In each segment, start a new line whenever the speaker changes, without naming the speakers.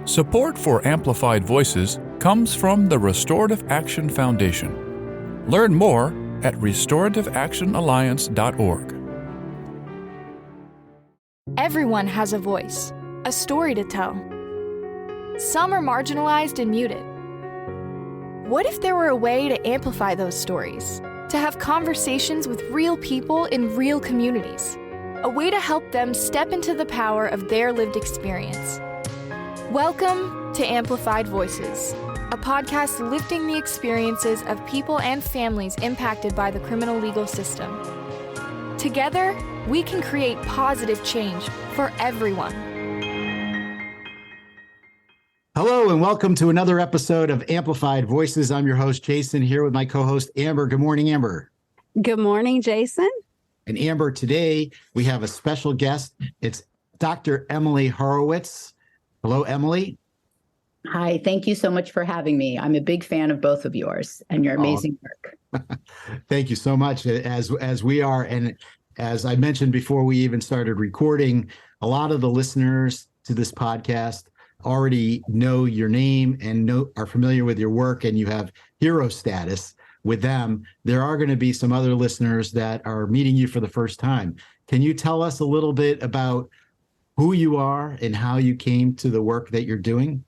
Support for Amplified Voices comes from the Restorative Action Foundation. Learn more at restorativeactionalliance.org.
Everyone has a voice, a story to tell. Some are marginalized and muted. What if there were a way to amplify those stories, to have conversations with real people in real communities, a way to help them step into the power of their lived experience? Welcome to Amplified Voices, a podcast lifting the experiences of people and families impacted by the criminal legal system. Together, we can create positive change for everyone.
Hello and welcome to another episode of Amplified Voices. I'm your host, Jason, here with my co-host, Amber. Good morning, Amber.
Good morning, Jason.
And Amber, today we have a special guest. It's Dr. Emily Horowitz. Hello, Emily.
Hi, thank you so much for having me. I'm a big fan of both of yours and your amazing work.
Thank you so much, as we are. And as I mentioned before we even started recording, a lot of the listeners to this podcast already know your name and are familiar with your work, and you have hero status with them. There are going to be some other listeners that are meeting you for the first time. Can you tell us a little bit about who you are and how you came to the work that you're doing?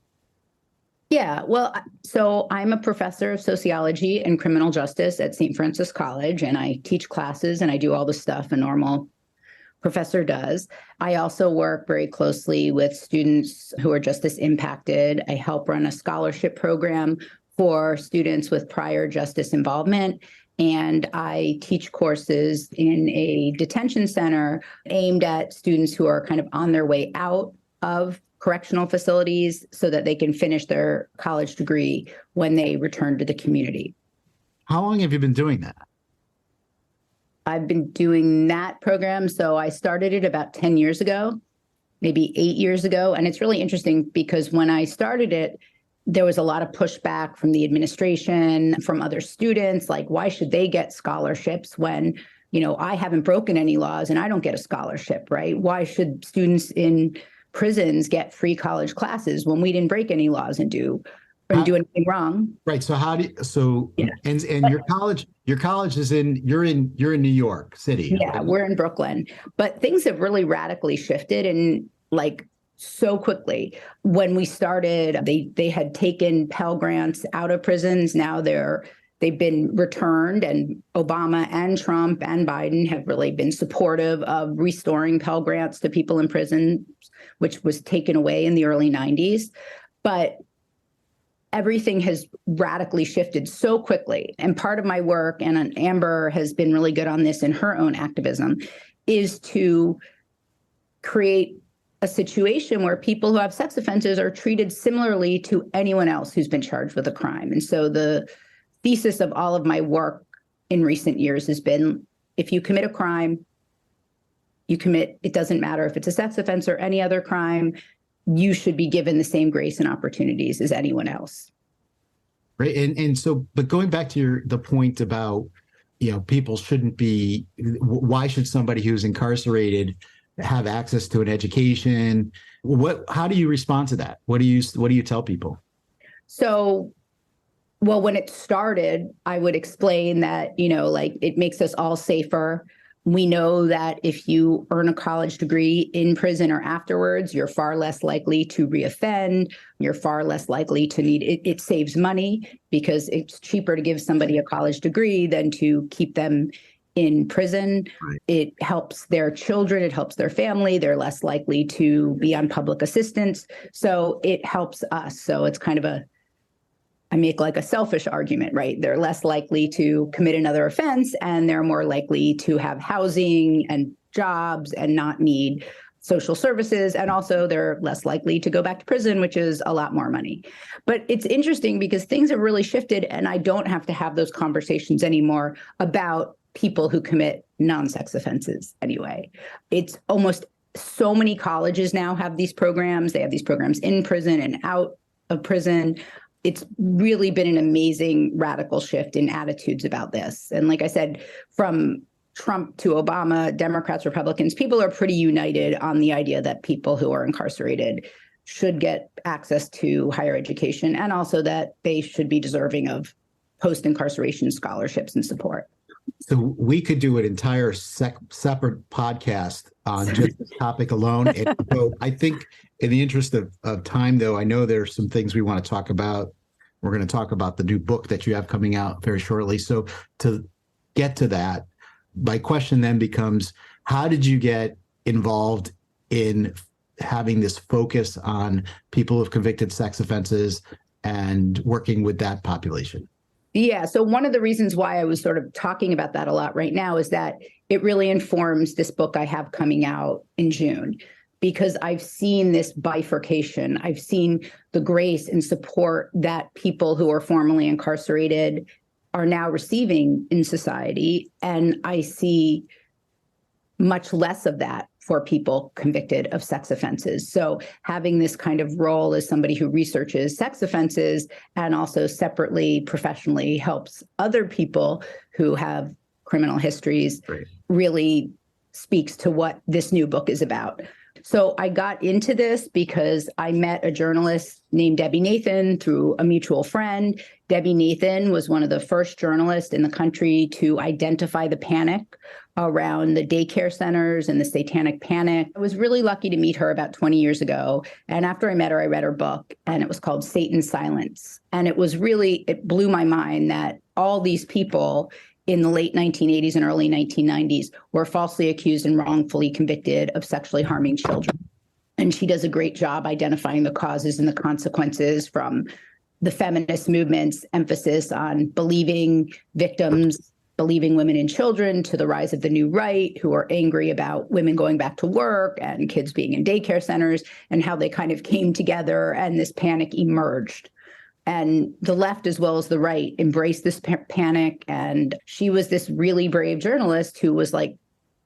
Yeah, well, so I'm a professor of sociology and criminal justice at St. Francis College, and I teach classes and I do all the stuff a normal professor does. I also work very closely with students who are justice impacted. I help run a scholarship program for students with prior justice involvement. And I teach courses in a detention center aimed at students who are kind of on their way out of correctional facilities so that they can finish their college degree when they return to the community.
How long have you been doing that?
I've been doing that program. So I started it about 10 years ago, maybe 8 years ago. And it's really interesting because when I started it, there was a lot of pushback from the administration, from other students, like, why should they get scholarships when, I haven't broken any laws and I don't get a scholarship, right? Why should students in prisons get free college classes when we didn't break any laws and do anything wrong?
Right. So and your college is you're in New York City.
Yeah, right? We're in Brooklyn, but things have really radically shifted and so quickly. When we started, they had taken Pell Grants out of prisons. Now they've been returned, and Obama and Trump and Biden have really been supportive of restoring Pell Grants to people in prison, which was taken away in the early 90s. But everything has radically shifted so quickly. And part of my work, and Amber has been really good on this in her own activism, is to create a situation where people who have sex offenses are treated similarly to anyone else who's been charged with a crime. And so the thesis of all of my work in recent years has been, if you commit a crime, it doesn't matter if it's a sex offense or any other crime, you should be given the same grace and opportunities as anyone else.
Right. And so, but going back to the point about, people shouldn't be, why should somebody who's incarcerated have access to an education? How do you respond to that? What do you tell people?
So, well, when it started, I would explain that, it makes us all safer. We know that if you earn a college degree in prison or afterwards, you're far less likely to reoffend. You're far less likely to need it saves money because it's cheaper to give somebody a college degree than to keep them in prison. Right. It helps their children. It helps their family. They're less likely to be on public assistance. So it helps us. So it's kind of I make like a selfish argument, right? They're less likely to commit another offense, and they're more likely to have housing and jobs and not need social services. And also they're less likely to go back to prison, which is a lot more money. But it's interesting because things have really shifted, and I don't have to have those conversations anymore about people who commit non-sex offenses anyway. It's almost so many colleges now have these programs. They have these programs in prison and out of prison. It's really been an amazing radical shift in attitudes about this. And like I said, from Trump to Obama, Democrats, Republicans, people are pretty united on the idea that people who are incarcerated should get access to higher education, and also that they should be deserving of post-incarceration scholarships and support.
So we could do an entire separate podcast on just this topic alone. And so I think in the interest of time, though, I know there's some things we want to talk about. We're going to talk about the new book that you have coming out very shortly. So to get to that, my question then becomes, how did you get involved in having this focus on people of convicted sex offenses and working with that population?
Yeah. So one of the reasons why I was sort of talking about that a lot right now is that it really informs this book I have coming out in June, because I've seen this bifurcation. I've seen the grace and support that people who are formerly incarcerated are now receiving in society. And I see much less of that for people convicted of sex offenses. So having this kind of role as somebody who researches sex offenses and also separately, professionally helps other people who have criminal histories really speaks to what this new book is about. So I got into this because I met a journalist named Debbie Nathan through a mutual friend. Debbie Nathan was one of the first journalists in the country to identify the panic around the daycare centers and the satanic panic. I was really lucky to meet her about 20 years ago. And after I met her, I read her book, and it was called Satan's Silence. And it blew my mind that all these people in the late 1980s and early 1990s were falsely accused and wrongfully convicted of sexually harming children. And she does a great job identifying the causes and the consequences, from the feminist movement's emphasis on believing victims, believing women and children, to the rise of the new right, who are angry about women going back to work and kids being in daycare centers, and how they kind of came together and this panic emerged. And the left, as well as the right, embraced this panic. And she was this really brave journalist who was like,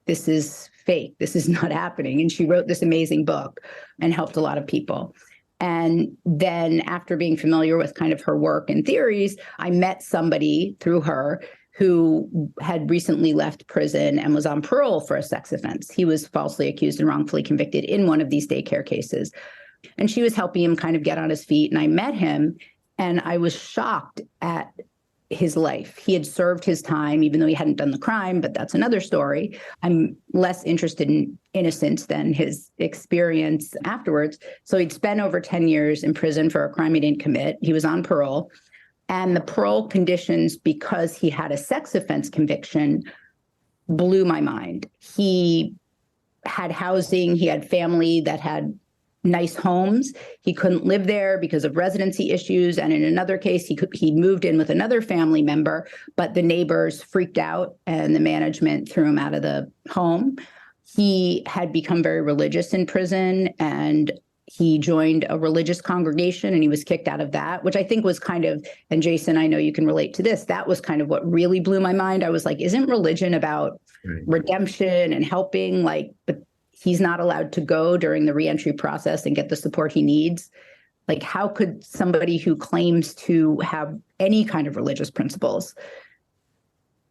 this is fake. This is not happening. And she wrote this amazing book and helped a lot of people. And then after being familiar with kind of her work and theories, I met somebody through her who had recently left prison and was on parole for a sex offense. He was falsely accused and wrongfully convicted in one of these daycare cases. And she was helping him kind of get on his feet. And I met him, and I was shocked at his life. He had served his time, even though he hadn't done the crime, but that's another story. I'm less interested in innocence than his experience afterwards. So he'd spent over 10 years in prison for a crime he didn't commit. He was on parole. And the parole conditions, because he had a sex offense conviction, blew my mind. He had housing. He had family that had nice homes. He couldn't live there because of residency issues. And in another case, he moved in with another family member, but the neighbors freaked out and the management threw him out of the home. He had become very religious in prison, and he joined a religious congregation, and he was kicked out of that, which I think was kind of, and Jason, I know you can relate to this, that was kind of what really blew my mind. I was like, isn't religion about redemption and helping? But he's not allowed to go during the reentry process and get the support he needs. Like, how could somebody who claims to have any kind of religious principles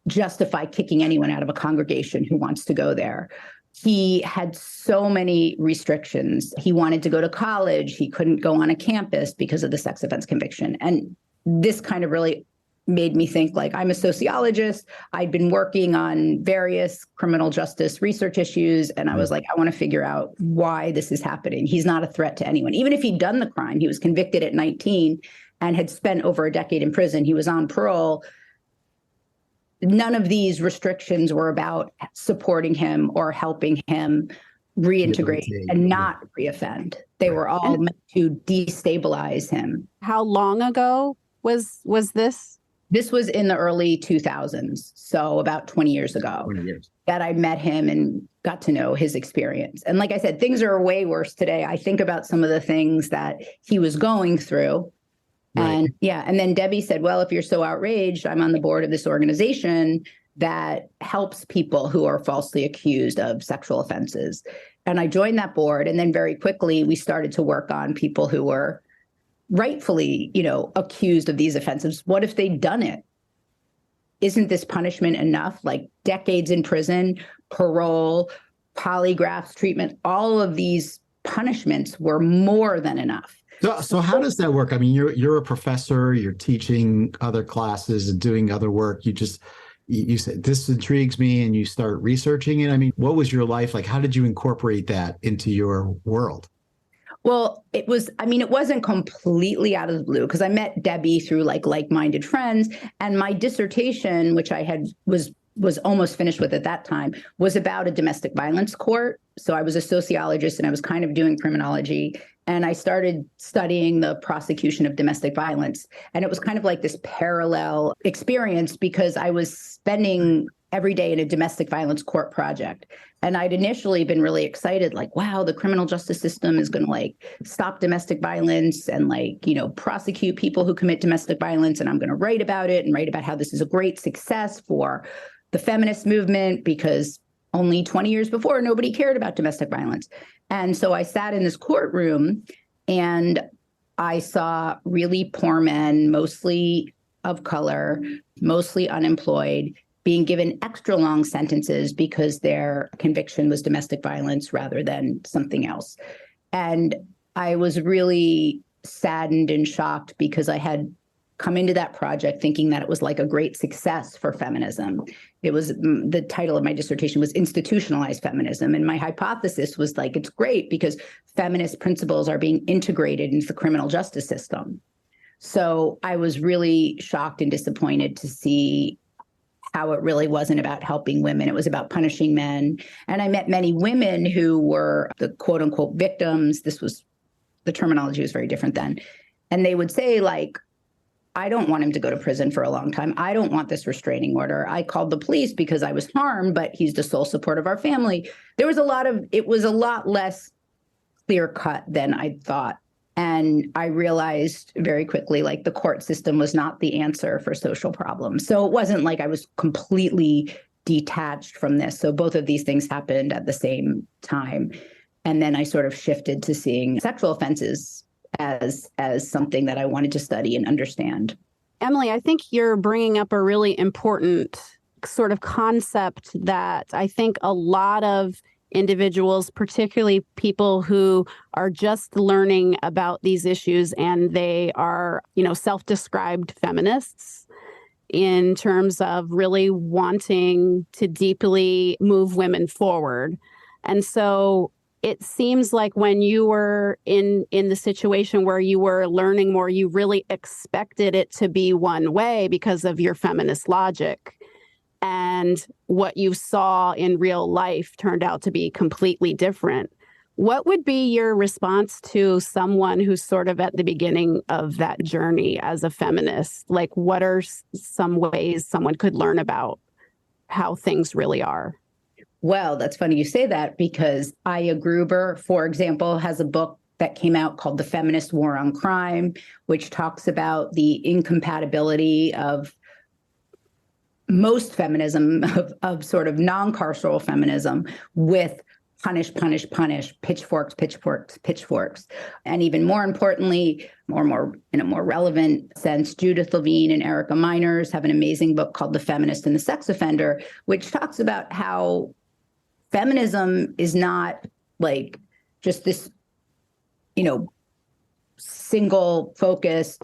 justify kicking anyone out of a congregation who wants to go there? He had so many restrictions. He wanted to go to college. He couldn't go on a campus because of the sex offense conviction. And this kind of really made me think, like, I'm a sociologist. I'd been working on various criminal justice research issues. And I was like, I want to figure out why this is happening. He's not a threat to anyone. Even if he'd done the crime, he was convicted at 19 and had spent over a decade in prison. He was on parole. None of these restrictions were about supporting him or helping him reintegrate and not reoffend. They were all meant to destabilize him.
How long ago was this?
This was in the early 2000s, so about 20 years ago, that I met him and got to know his experience. And like I said, things are way worse today. I think about some of the things that he was going through. Right. And then Debbie said, well, if you're so outraged, I'm on the board of this organization that helps people who are falsely accused of sexual offenses. And I joined that board. And then very quickly, we started to work on people who were rightfully, accused of these offenses. What if they'd done it? Isn't this punishment enough? Like decades in prison, parole, polygraphs, treatment, all of these punishments were more than enough.
So how does that work? I mean, you're a professor, you're teaching other classes and doing other work. You said, this intrigues me, and you start researching it. I mean, what was your life like? How did you incorporate that into your world?
Well, it wasn't completely out of the blue, because I met Debbie through like-minded friends, and my dissertation, which I was almost finished with at that time, was about a domestic violence court. So I was a sociologist and I was kind of doing criminology, and I started studying the prosecution of domestic violence. And it was kind of like this parallel experience, because I was spending every day in a domestic violence court project. And I'd initially been really excited, like, wow, the criminal justice system is going to stop domestic violence and prosecute people who commit domestic violence. And I'm going to write about it and write about how this is a great success for the feminist movement, because only 20 years before, nobody cared about domestic violence. And so I sat in this courtroom and I saw really poor men, mostly of color, mostly unemployed, being given extra long sentences because their conviction was domestic violence rather than something else. And I was really saddened and shocked, because I had come into that project thinking that it was like a great success for feminism. It was, the title of my dissertation was Institutionalized Feminism. And my hypothesis was it's great because feminist principles are being integrated into the criminal justice system. So I was really shocked and disappointed to see how it really wasn't about helping women. It was about punishing men. And I met many women who were the quote unquote victims. The terminology was very different then. And they would say, I don't want him to go to prison for a long time. I don't want this restraining order. I called the police because I was harmed, but he's the sole support of our family. It was a lot less clear cut than I thought. And I realized very quickly, the court system was not the answer for social problems. So it wasn't like I was completely detached from this. So both of these things happened at the same time. And then I sort of shifted to seeing sexual offenses as something that I wanted to study and understand.
Emily, I think you're bringing up a really important sort of concept that I think a lot of individuals, particularly people who are just learning about these issues and they are, self-described feminists, in terms of really wanting to deeply move women forward. And so it seems like when you were in the situation where you were learning more, you really expected it to be one way because of your feminist logic. And what you saw in real life turned out to be completely different. What would be your response to someone who's sort of at the beginning of that journey as a feminist? What are some ways someone could learn about how things really are?
Well, that's funny you say that, because Aya Gruber, for example, has a book that came out called The Feminist War on Crime, which talks about the incompatibility of most feminism, of sort of non-carceral feminism, with punish, punish, punish, pitchforks, pitchforks, pitchforks. And even more importantly, more in a more relevant sense, Judith Levine and Erica Miners have an amazing book called The Feminist and the Sex Offender, which talks about how feminism is not just this, single focused,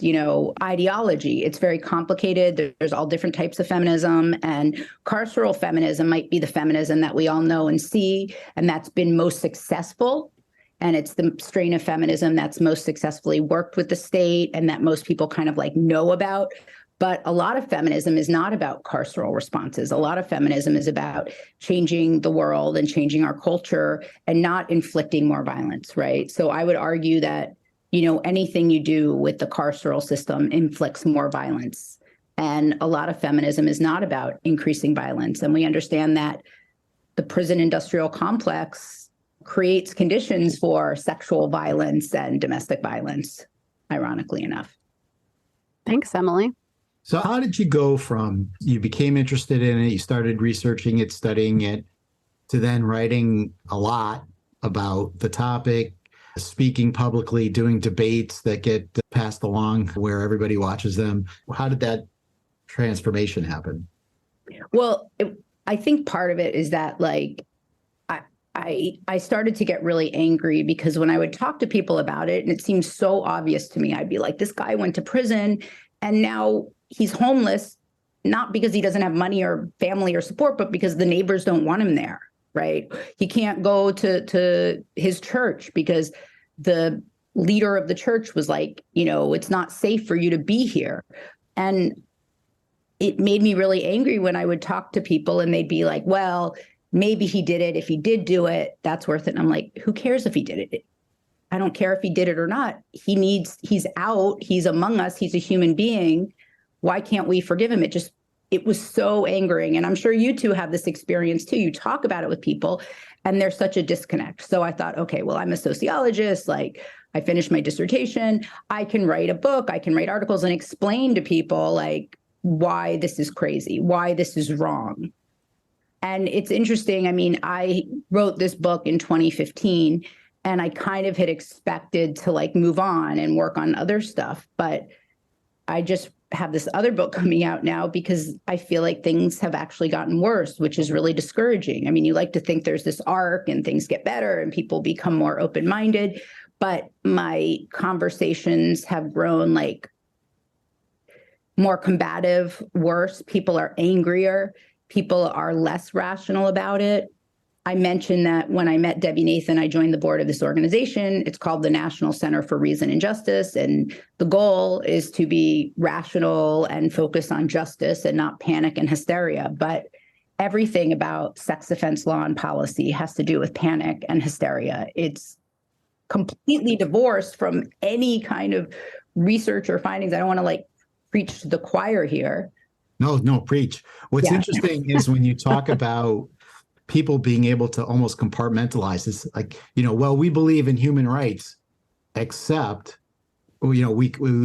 ideology. It's very complicated. There's all different types of feminism, and carceral feminism might be the feminism that we all know and see, and that's been most successful. And it's the strain of feminism that's most successfully worked with the state and that most people kind of know about. But a lot of feminism is not about carceral responses. A lot of feminism is about changing the world and changing our culture and not inflicting more violence, right? So I would argue that, anything you do with the carceral system inflicts more violence. And a lot of feminism is not about increasing violence. And we understand that the prison industrial complex creates conditions for sexual violence and domestic violence, ironically enough.
Thanks, Emily.
So how did you go from you became interested in it, you started researching it, studying it, to then writing a lot about the topic, speaking publicly, doing debates that get passed along where everybody watches them? How did that transformation happen?
Well, I think part of it is that I I started to get really angry because when I would talk to people about it, and it seemed so obvious to me, I'd be like, this guy went to prison and now he's homeless, not because he doesn't have money or family or support, but because the neighbors don't want him there, right? He can't go to his church because the leader of the church was like, it's not safe for you to be here. And it made me really angry when I would talk to people and they'd be like, well, maybe he did it. If he did do it, that's worth it. And I'm like, who cares if he did it? I don't care if he did it or not. He's out, he's among us, he's a human being. Why can't we forgive him? It was so angering. And I'm sure you two have this experience too. You talk about it with people and there's such a disconnect. So I thought, okay, well, I'm a sociologist. Like, I finished my dissertation. I can write a book. I can write articles and explain to people like why this is crazy, why this is wrong. And it's interesting. I mean, I wrote this book in 2015 and I kind of had expected to like move on and work on other stuff, but I just have this other book coming out now because I feel like things have actually gotten worse, which is really discouraging. I mean, you like to think there's this arc and things get better and people become more open-minded, but my conversations have grown like more combative, worse. People are angrier. People are less rational about it. I mentioned that when I met Debbie Nathan, I joined the board of this organization. It's called the National Center for Reason and Justice. And the goal is to be rational and focus on justice and not panic and hysteria. But everything about sex offense law and policy has to do with panic and hysteria. It's completely divorced from any kind of research or findings. I don't want to like preach to the choir here.
No, preach. What's interesting is when you talk about people being able to almost compartmentalize this, like, well, we believe in human rights, except, we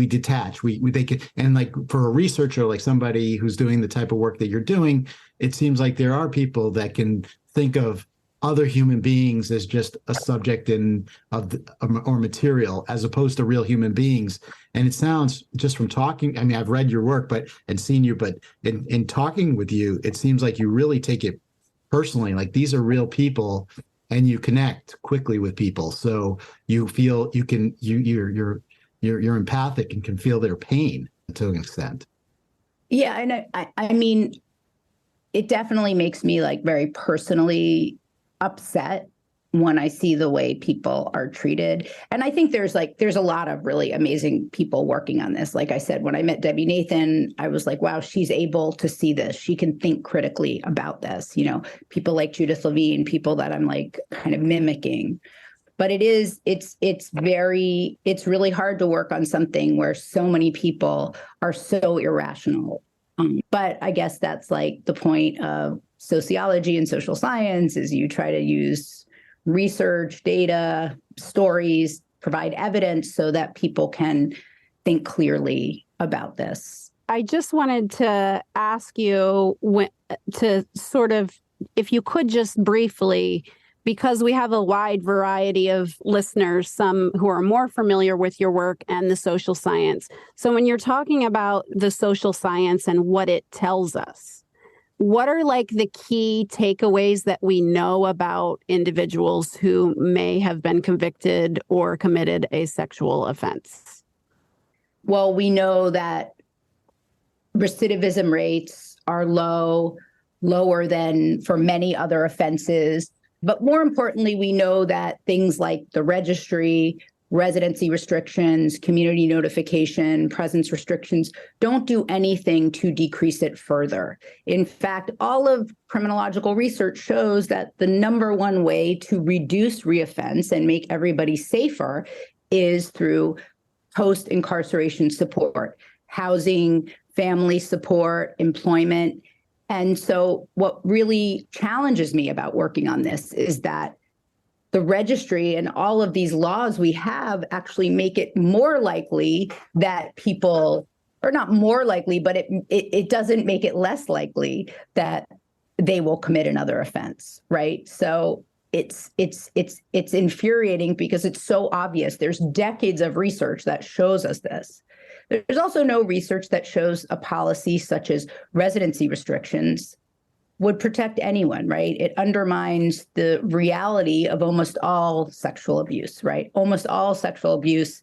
detach, they can, and like for a researcher, like somebody who's doing the type of work that you're doing, it seems like there are people that can think of other human beings as just a subject or material as opposed to real human beings. And it sounds just from talking, I mean, I've read your work, and seen you, but in talking with you, it seems like you really take it personally, like these are real people and you connect quickly with people. So you feel you're empathic and can feel their pain to an extent.
Yeah. And I mean, it definitely makes me like very personally upset when I see the way people are treated. And I think there's a lot of really amazing people working on this. Like I said, when I met Debbie Nathan, I was like, wow, she's able to see this. She can think critically about this. People like Judith Levine, people that I'm like kind of mimicking. But it's really hard to work on something where so many people are so irrational. But I guess that's like the point of sociology and social science is you try to use research, data, stories, provide evidence so that people can think clearly about this.
I just wanted to ask you if you could just briefly, because we have a wide variety of listeners, some who are more familiar with your work and the social science. So when you're talking about the social science and what it tells us, what are like the key takeaways that we know about individuals who may have been convicted or committed a sexual offense?
Well, we know that recidivism rates are lower than for many other offenses. But more importantly, we know that things like the registry, residency restrictions, community notification, presence restrictions don't do anything to decrease it further. In fact, all of criminological research shows that the number one way to reduce reoffense and make everybody safer is through post-incarceration support, housing, family support, employment. And so what really challenges me about working on this is that the registry and all of these laws we have actually make it more likely that people, or not more likely, but it doesn't make it less likely that they will commit another offense, right? So it's infuriating because it's so obvious. There's decades of research that shows us this. There's also no research that shows a policy such as residency restrictions would protect anyone, right? It undermines the reality of almost all sexual abuse, right? Almost all sexual abuse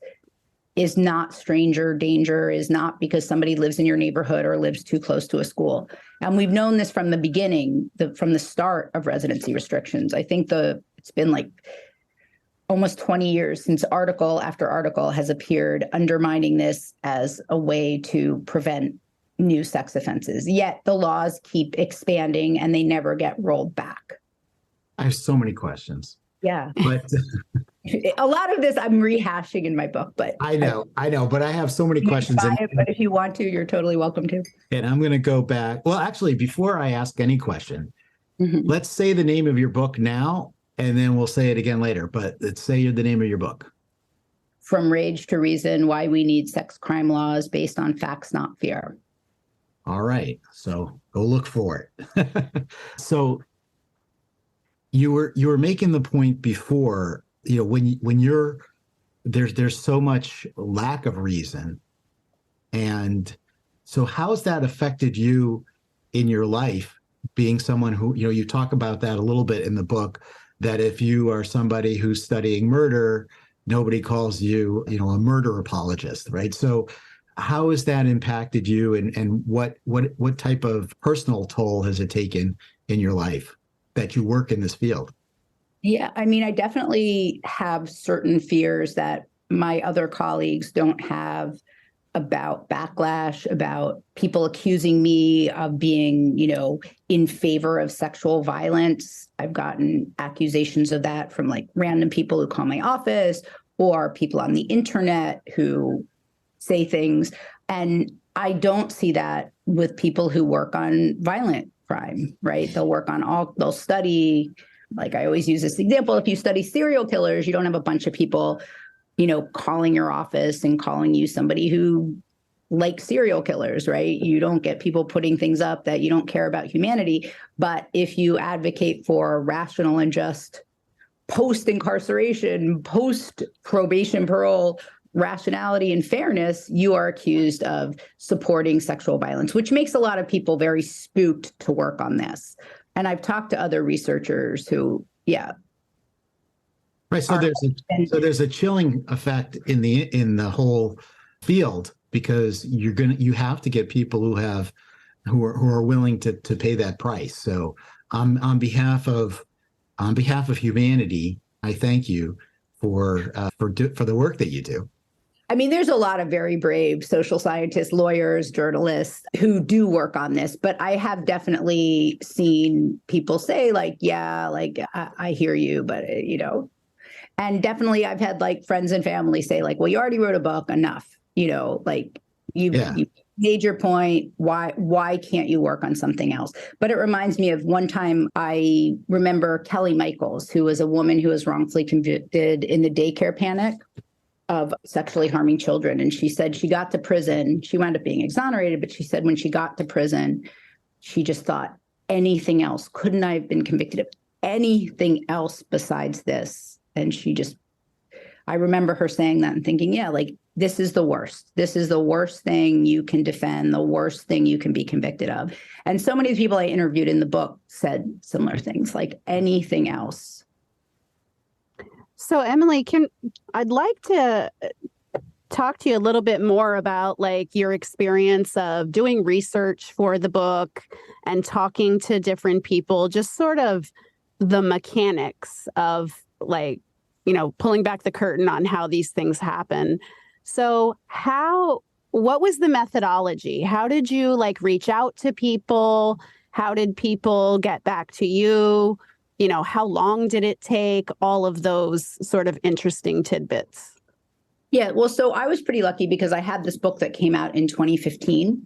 is not stranger danger, is not because somebody lives in your neighborhood or lives too close to a school. And we've known this from the beginning, from the start of residency restrictions. I think it's been like almost 20 years since article after article has appeared undermining this as a way to prevent new sex offenses. Yet the laws keep expanding and they never get rolled back.
I have so many questions.
Yeah.
But
a lot of this I'm rehashing in my book, but
I know, but I have so many questions.
But if you want to, you're totally welcome to.
And I'm going to go back. Well, actually, before I ask any question, let's say the name of your book now, and then we'll say it again later. But let's say the name of your book.
From Rage to Reason, Why We Need Sex Crime Laws Based on Facts, Not Fear.
All right. So go look for it. So you were making the point before, when you're there's so much lack of reason. And so how's that affected you in your life, being someone who, you talk about that a little bit in the book, that if you are somebody who's studying murder, nobody calls you, a murder apologist, right? So how has that impacted you, and what type of personal toll has it taken in your life that you work in this field?
Yeah, I mean, I definitely have certain fears that my other colleagues don't have about backlash, about people accusing me of being, in favor of sexual violence. I've gotten accusations of that from like random people who call my office or people on the internet who say things. And I don't see that with people who work on violent crime, right? They'll study, like I always use this example, if you study serial killers, you don't have a bunch of people, calling your office and calling you somebody who likes serial killers, right? You don't get people putting things up that you don't care about humanity. But if you advocate for rational and just post-incarceration, post-probation parole rationality and fairness, you are accused of supporting sexual violence, which makes a lot of people very spooked to work on this. And I've talked to other researchers who,
right. So there's a chilling effect in the whole field, because you have to get people who are willing to pay that price. So on behalf of humanity, I thank you for the work that you do.
I mean, there's a lot of very brave social scientists, lawyers, journalists who do work on this, but I have definitely seen people say I hear you, but and definitely I've had like friends and family say like, well, you already wrote a book, enough, you made your point. Why can't you work on something else? But it reminds me of one time I remember Kelly Michaels, who was a woman who was wrongfully convicted in the daycare panic of sexually harming children. And she said she got to prison. She wound up being exonerated, but she said when she got to prison, she just thought, anything else? Couldn't I have been convicted of anything else besides this? And I remember her saying that and thinking, this is the worst. This is the worst thing you can defend, the worst thing you can be convicted of. And so many people I interviewed in the book said similar things, like anything else.
So Emily, I'd like to talk to you a little bit more about like your experience of doing research for the book and talking to different people, just sort of the mechanics of like, pulling back the curtain on how these things happen. So what was the methodology? How did you like reach out to people? How did people get back to you? How long did it take? All of those sort of interesting tidbits.
Yeah, well, so I was pretty lucky because I had this book that came out in 2015.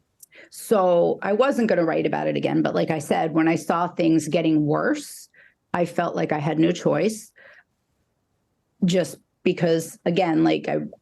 So I wasn't going to write about it again. But like I said, when I saw things getting worse, I felt like I had no choice. Just because, again,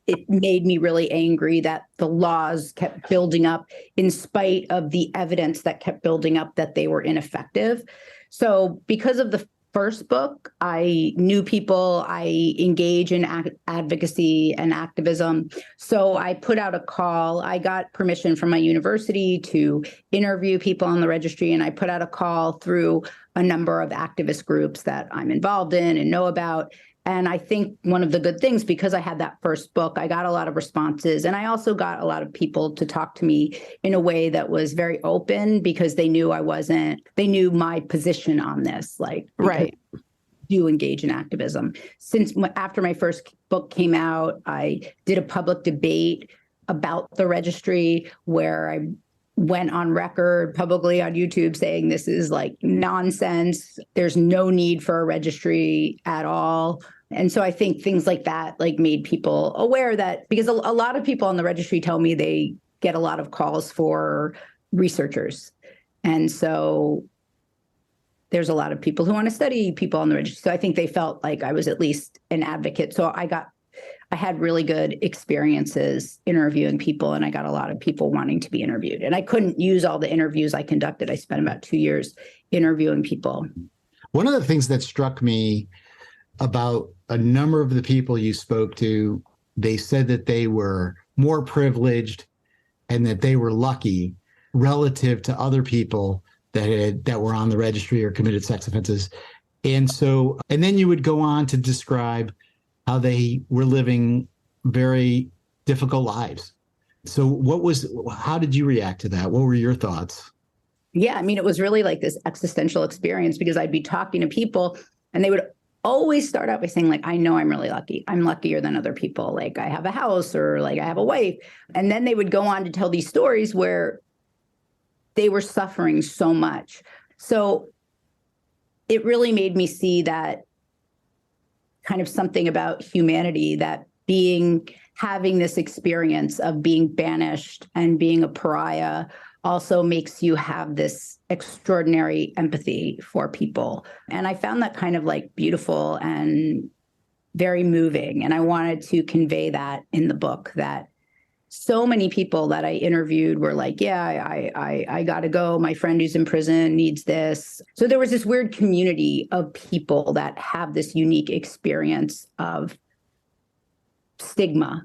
it made me really angry that the laws kept building up in spite of the evidence that kept building up that they were ineffective. So because of the first book, I knew people, I engage in advocacy and activism. So I put out a call. I got permission from my university to interview people on the registry, and I put out a call through a number of activist groups that I'm involved in and know about. And I think one of the good things, because I had that first book, I got a lot of responses. And I also got a lot of people to talk to me in a way that was very open, because they knew they knew my position on this, like,
Right.
I do engage in activism. After my first book came out, I did a public debate about the registry where I went on record publicly on YouTube saying this is like nonsense. There's no need for a registry at all. And so I think things like that like made people aware that, because a lot of people on the registry tell me they get a lot of calls for researchers. And so there's a lot of people who want to study people on the registry. So I think they felt like I was at least an advocate. So I had really good experiences interviewing people, and I got a lot of people wanting to be interviewed. And I couldn't use all the interviews I conducted. I spent about 2 years interviewing people.
One of the things that struck me about a number of the people you spoke to, they said that they were more privileged and that they were lucky relative to other people that were on the registry or committed sex offenses. And then you would go on to describe how they were living very difficult lives. So how did you react to that? What were your thoughts?
Yeah, I mean, it was really like this existential experience, because I'd be talking to people and they would always start out by saying, like, I know I'm really lucky. I'm luckier than other people. Like, I have a house, or like I have a wife. And then they would go on to tell these stories where they were suffering so much. So it really made me see that kind of something about humanity, that having this experience of being banished and being a pariah also makes you have this extraordinary empathy for people. And I found that kind of like beautiful and very moving. And I wanted to convey that in the book, that so many people that I interviewed were like, yeah, I got to go. My friend who's in prison needs this. So there was this weird community of people that have this unique experience of stigma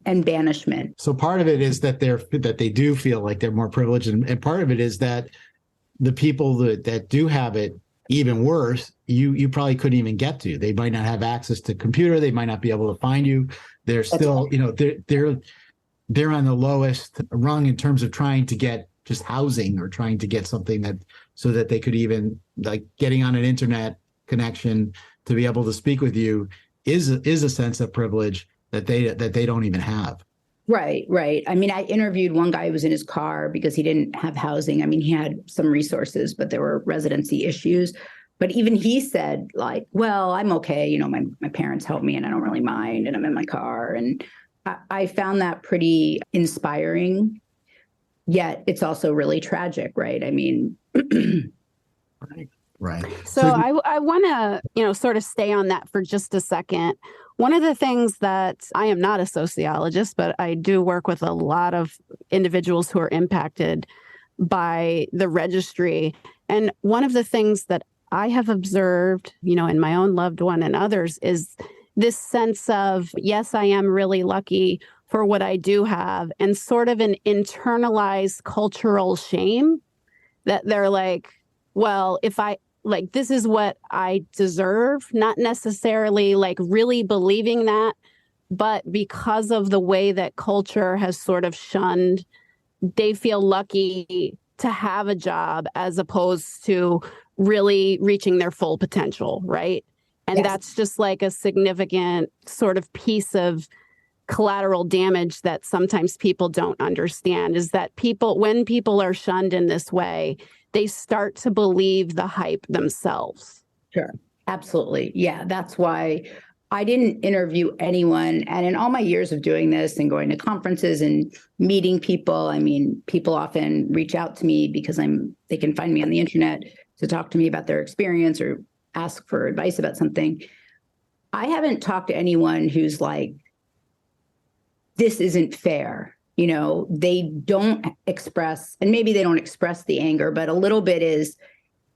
and banishment.
So part of it is that they do feel like they're more privileged. And part of it is that the people that do have it even worse, you probably couldn't even get to. They might not have access to computer. They might not be able to find you. They're still, they're on the lowest rung in terms of trying to get just housing, or trying to get something so that they could even, like, getting on an internet connection to be able to speak with you is a sense of privilege that they don't even have.
Right. I mean, I interviewed one guy who was in his car because he didn't have housing. I mean, he had some resources, but there were residency issues. But even he said, like, well, I'm okay. My parents help me and I don't really mind, and I'm in my car. And I found that pretty inspiring, yet it's also really tragic, right? I mean,
right.
So I want to, sort of stay on that for just a second. One of the things that I am not a sociologist, but I do work with a lot of individuals who are impacted by the registry. And one of the things that I have observed, in my own loved one and others, is this sense of, yes, I am really lucky for what I do have, and sort of an internalized cultural shame that they're like, well, if this is what I deserve, not necessarily like really believing that, but because of the way that culture has sort of shunned, they feel lucky to have a job as opposed to really reaching their full potential, right? And
Yes.
That's just like a significant sort of piece of collateral damage that sometimes people don't understand, is that when people are shunned in this way, they start to believe the hype themselves.
Sure. Absolutely. Yeah. That's why I didn't interview anyone. And in all my years of doing this and going to conferences and meeting people, I mean, people often reach out to me because they can find me on the internet to talk to me about their experience or ask for advice about something. I haven't talked to anyone who's like, this isn't fair. They don't express, and maybe they don't express the anger, but a little bit is,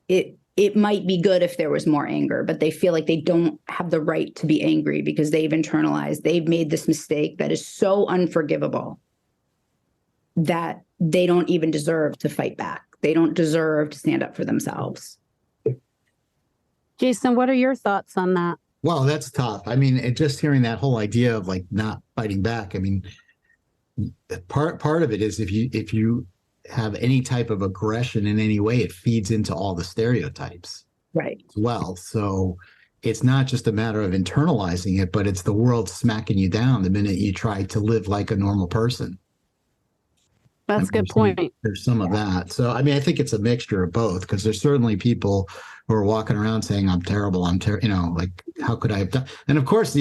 it it might be good if there was more anger, but they feel like they don't have the right to be angry because they've internalized, they've made this mistake that is so unforgivable that they don't even deserve to fight back. They don't deserve to stand up for themselves.
Jason, what are your thoughts on that?
Well, that's tough. I mean, just hearing that whole idea of like not fighting back. I mean, part of it is if you have any type of aggression in any way, it feeds into all the stereotypes,
right,
as well. So it's not just a matter of internalizing it, but it's the world smacking you down the minute you try to live like a normal person.
That's a good point.
There's some of that. So, I mean, I think it's a mixture of both, because there's certainly people who are walking around saying, I'm terrible. Like, how could I have done? And of course,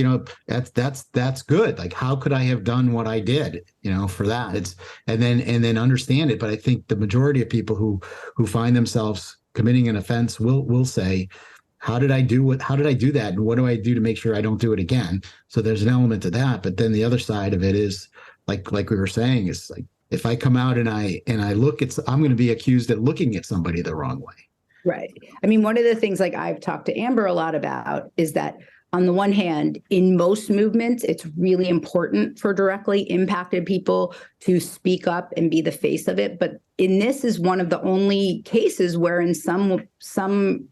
that's good. Like, how could I have done what I did, for that? And then understand it. But I think the majority of people who find themselves committing an offense will say, how did I do that? And what do I do to make sure I don't do it again? So there's an element to that. But then the other side of it is like we were saying, is like, if I come out and I look at, I'm going to be accused of looking at somebody the wrong way.
Right. I mean, one of the things like I've talked to Amber a lot about is that on the one hand, in most movements, it's really important for directly impacted people to speak up and be the face of it. But in this is one of the only cases where in some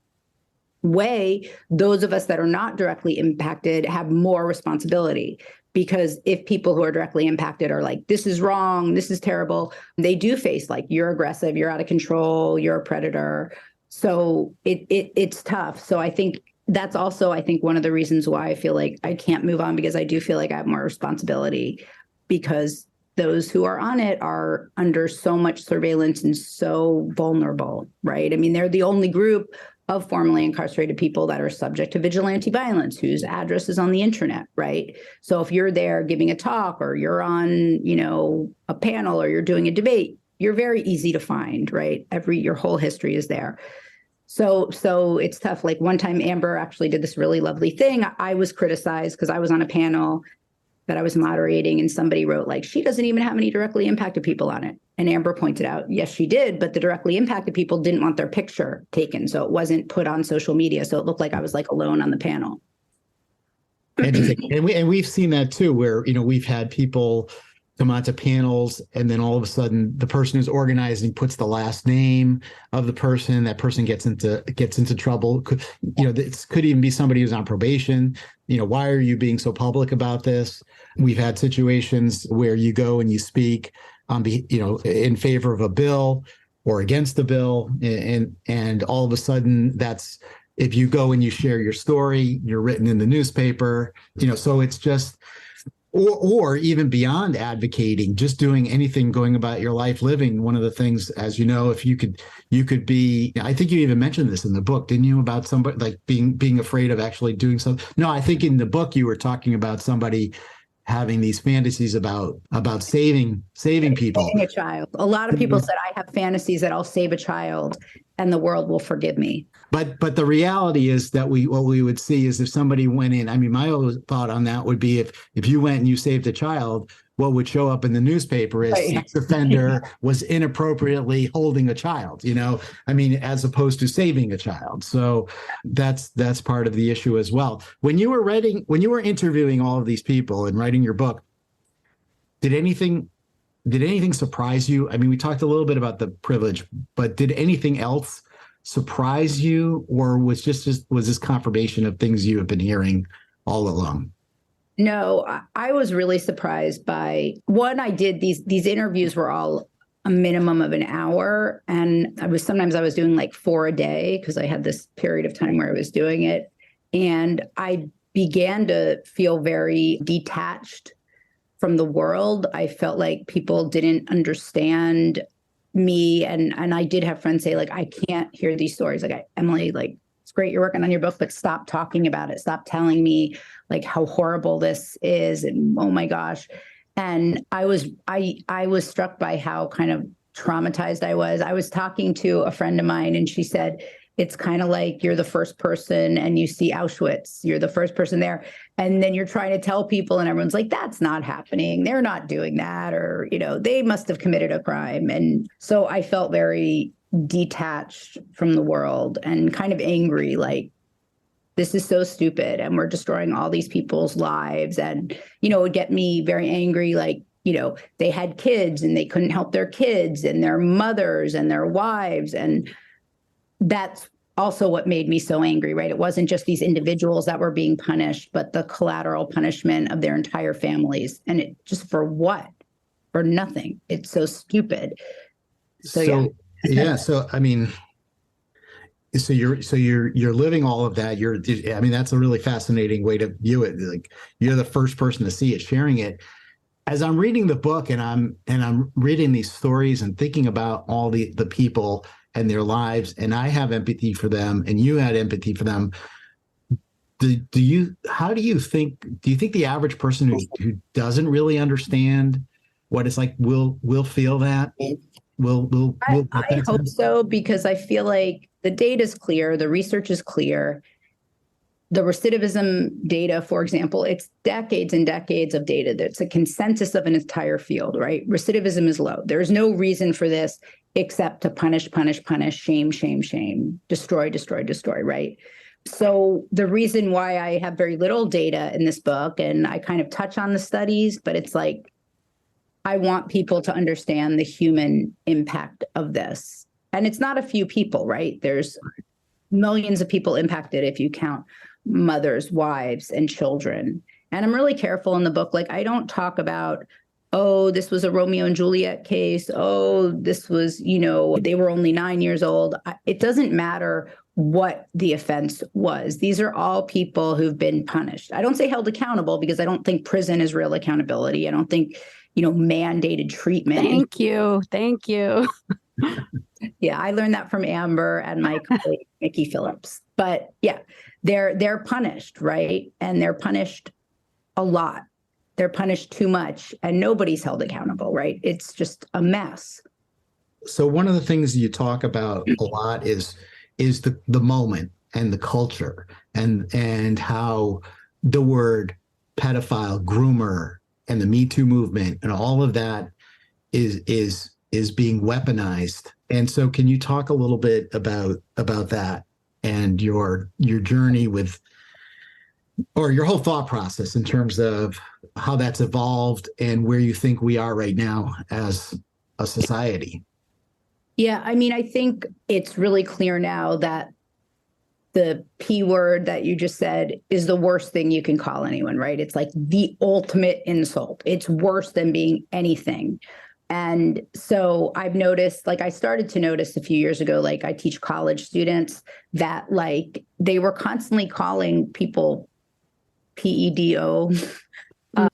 way, those of us that are not directly impacted have more responsibility. Because if people who are directly impacted are like, this is wrong, this is terrible, they do face like, you're aggressive, you're out of control, you're a predator. So it's tough. So I think that's also, one of the reasons why I feel like I can't move on, because I do feel like I have more responsibility, because those who are on it are under so much surveillance and so vulnerable, right? I mean, they're the only group of formerly incarcerated people that are subject to vigilante violence, whose address is on the internet, right? So if you're there giving a talk, or you're on, a panel, or you're doing a debate, you're very easy to find, right? Your whole history is there. So it's tough. Like one time, Amber actually did this really lovely thing. I was criticized because I was on a panel that I was moderating, and somebody wrote like, she doesn't even have any directly impacted people on it. And Amber pointed out, yes, she did, but the directly impacted people didn't want their picture taken. So it wasn't put on social media. So it looked like I was like alone on the panel.
And we've seen that too, where, we've had people come onto panels, and then all of a sudden the person who's organizing puts the last name of the person. That person gets into trouble. This could even be somebody who's on probation. Why are you being so public about this? We've had situations where you go and you speak in favor of a bill or against the bill, and all of a sudden that's, if you go and you share your story, you're written in the newspaper. So it's just. Or even beyond advocating, just doing anything, going about your life, living. One of the things, as you know, if you could be, I think you even mentioned this in the book, didn't you, about somebody like being afraid of actually doing something? No, I think in the book you were talking about somebody having these fantasies about saving people.
Saving a child. A lot of people said, I have fantasies that I'll save a child and the world will forgive me.
But the reality is that what we would see is if somebody went in, I mean, my thought on that would be if you went and you saved a child, what would show up in the newspaper is sex offender was inappropriately holding a child, I mean, as opposed to saving a child. So that's part of the issue as well. When you were interviewing all of these people and writing your book, did anything surprise you? I mean, we talked a little bit about the privilege, but did anything else surprise you, or was this confirmation of things you have been hearing all along?
No, I was really surprised by one. I did these interviews were all a minimum of an hour, and sometimes I was doing like 4 a day because I had this period of time where I was doing it, and I began to feel very detached from the world. I felt like people didn't understand me, and I did have friends say like, I can't hear these stories. Like, Emily, like, it's great you're working on your book, but stop talking about it. Stop telling me like how horrible this is, and oh my gosh. And I was struck by how kind of traumatized I was. I was talking to a friend of mine, and she said, it's kind of like you're the first person and you see Auschwitz, you're the first person there. And then you're trying to tell people and everyone's like, that's not happening. They're not doing that. Or, they must have committed a crime. And so I felt very detached from the world and kind of angry, like, this is so stupid and we're destroying all these people's lives. And, it would get me very angry, like, they had kids and they couldn't help their kids and their mothers and their wives. And that's also what made me so angry, right? It wasn't just these individuals that were being punished, but the collateral punishment of their entire families. And it just for what? For nothing. It's so stupid. So
yeah. So, I mean, so you're living all of that. That's a really fascinating way to view it. Like, you're the first person to see it, sharing it. As I'm reading the book and I'm reading these stories and thinking about all the people and their lives, and I have empathy for them and you had empathy for them. Do you think the average person who doesn't really understand what it's like will feel that?
I hope so, because I feel like the data is clear, the research is clear. The recidivism data, for example, it's decades and decades of data. That's a consensus of an entire field, right? Recidivism is low. There's no reason for this except to punish, shame, destroy, right? So the reason why I have very little data in this book, and I kind of touch on the studies, but it's like, I want people to understand the human impact of this. And it's not a few people, right? There's millions of people impacted if you count mothers, wives, and children. And I'm really careful in the book. Like, I don't talk about, oh, this was a Romeo and Juliet case. Oh, this was, they were only 9 years old. It doesn't matter what the offense was. These are all people who've been punished. I don't say held accountable, because I don't think prison is real accountability. I don't think, mandated treatment.
Thank you.
Yeah, I learned that from Amber and my colleague, Nikki Phillips. But yeah, they're punished, right? And they're punished a lot. They're punished too much, and nobody's held accountable, right? It's just a mess.
So one of the things you talk about a lot is the moment and the culture and how the word pedophile, groomer, and the Me Too movement and all of that is being weaponized. And so can you talk a little bit about that and your journey with, or your whole thought process in terms of how that's evolved and where you think we are right now as a society?
Yeah, I think it's really clear now that the P word that you just said is the worst thing you can call anyone, right? It's like the ultimate insult. It's worse than being anything. And so I've noticed, like, I started to notice a few years ago, like, I teach college students that, like, they were constantly calling people PEDO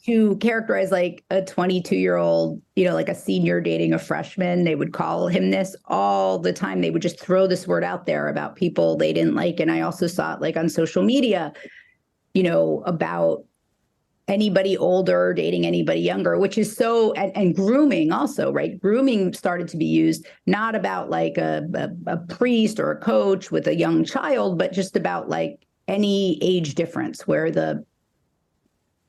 to characterize, like, a 22-year-old, like a senior dating a freshman. They would call him this all the time. They would just throw this word out there about people they didn't like. And I also saw it, like, on social media, about anybody older dating anybody younger, which is so, and grooming also, right? Grooming started to be used not about like a priest or a coach with a young child, but just about like any age difference where the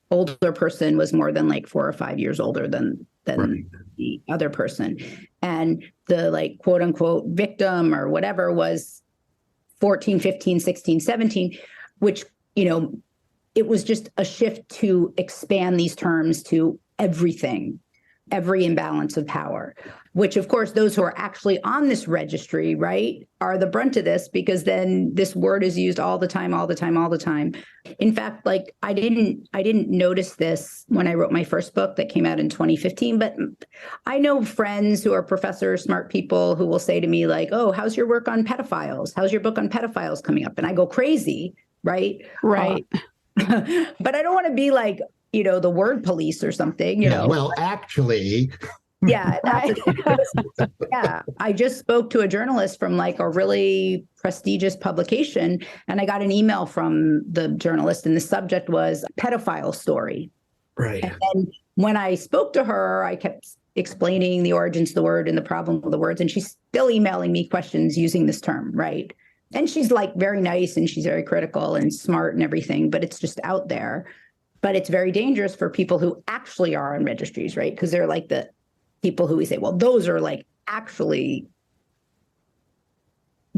older person was more than like 4 or 5 years older than right. The other person. And the like quote unquote victim or whatever was 14, 15, 16, 17, which, it was just a shift to expand these terms to everything, every imbalance of power, which of course, those who are actually on this registry, right, are the brunt of this, because then this word is used all the time. In fact, like I didn't notice this when I wrote my first book that came out in 2015, but I know friends who are professors, smart people who will say to me like, oh, how's your work on pedophiles? How's your book on pedophiles coming up? And I go crazy, right?
Right.
But I don't want to be like, the word police or something,
Well, actually.
Yeah. I just spoke to a journalist from like a really prestigious publication, and I got an email from the journalist, and the subject was pedophile story.
Right.
And then when I spoke to her, I kept explaining the origins of the word and the problem with the words, and she's still emailing me questions using this term, right? And she's like very nice and she's very critical and smart and everything, but it's just out there. But it's very dangerous for people who actually are on registries, right? Because they're like the people who we say, well, those are like actually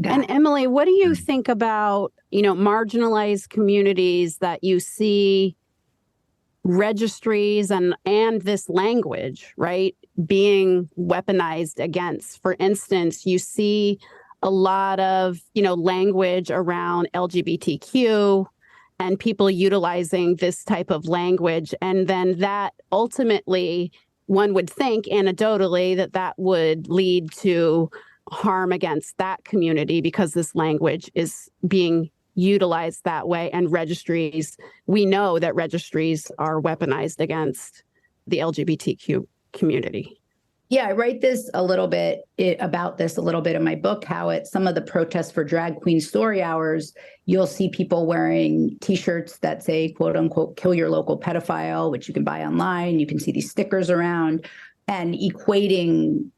And Emily, what do you think about, marginalized communities that you see registries and this language, right, being weaponized against? For instance, you see a lot of, language around LGBTQ and people utilizing this type of language. And then that ultimately, one would think anecdotally that would lead to harm against that community because this language is being utilized that way. And registries, we know that registries are weaponized against the LGBTQ community.
Yeah, I write about this a little bit in my book, how at some of the protests for drag queen story hours, you'll see people wearing T-shirts that say, quote unquote, kill your local pedophile, which you can buy online. You can see these stickers around, and equating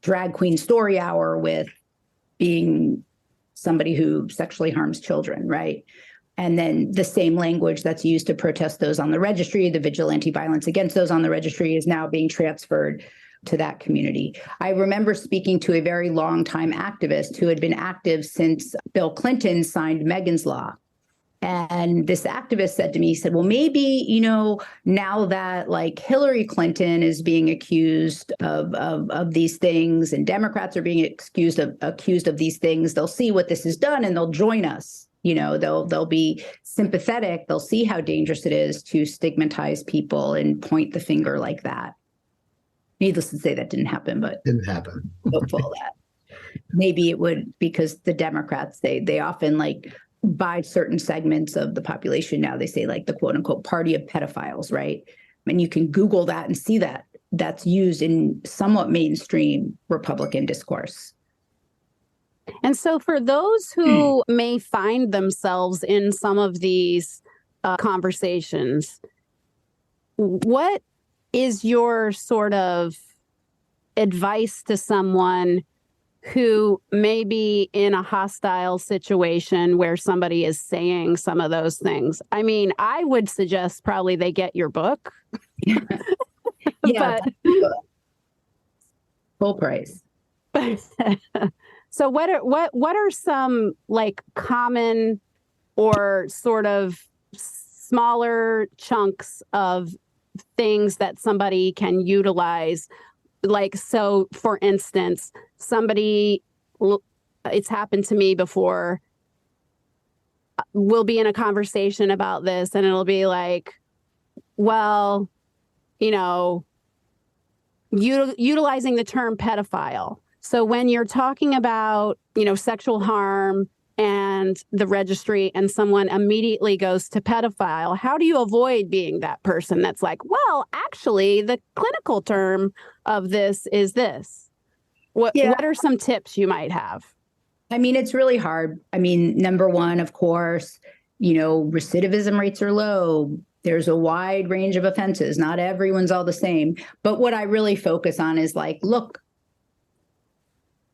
drag queen story hour with being somebody who sexually harms children, right? And then the same language that's used to protest those on the registry, the vigilante violence against those on the registry, is now being transferred to that community. I remember speaking to a very long-time activist who had been active since Bill Clinton signed Megan's Law. And this activist said to me, he said, well, maybe, now that like Hillary Clinton is being accused of these things and Democrats are being accused of these things, they'll see what this has done and they'll join us. They'll be sympathetic. They'll see how dangerous it is to stigmatize people and point the finger like that. Needless to say, that didn't happen, but
Hopeful
that maybe it would, because the Democrats, they often by certain segments of the population now, they say the quote unquote party of pedophiles, right? And you can Google that and see that that's used in somewhat mainstream Republican discourse.
And so for those who may find themselves in some of these conversations, what is your sort of advice to someone who may be in a hostile situation where somebody is saying some of those things? I mean, I would suggest probably they get your book.
Yeah, but full price.
So what are some common or sort of smaller chunks of things that somebody can utilize? So for instance, it's happened to me before, we'll be in a conversation about this and it'll be well, utilizing the term pedophile. So when you're talking about, sexual harm and the registry and someone immediately goes to pedophile, how do you avoid being that person that's well, actually, the clinical term of this is this? What are some tips you might have?
I mean, it's really hard. I mean, number one, of course, recidivism rates are low. There's a wide range of offenses. Not everyone's all the same. But what I really focus on is look,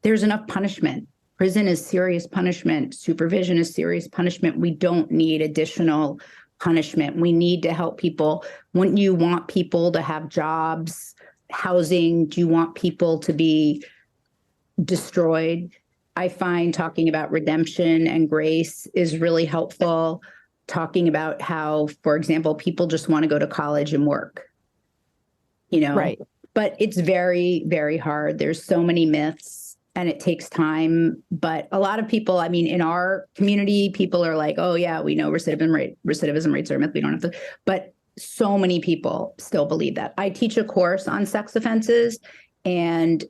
there's enough punishment. Prison is serious punishment. Supervision is serious punishment. We don't need additional punishment. We need to help people. Wouldn't you want people to have jobs, housing? Do you want people to be destroyed? I find talking about redemption and grace is really helpful. Talking about how, for example, people just want to go to college and work, Right. But it's very, very hard. There's so many myths. And it takes time. But a lot of people, I mean, in our community, people are oh, yeah, we know recidivism rates are a myth. We don't have to. But so many people still believe that. I teach a course on sex offenses. And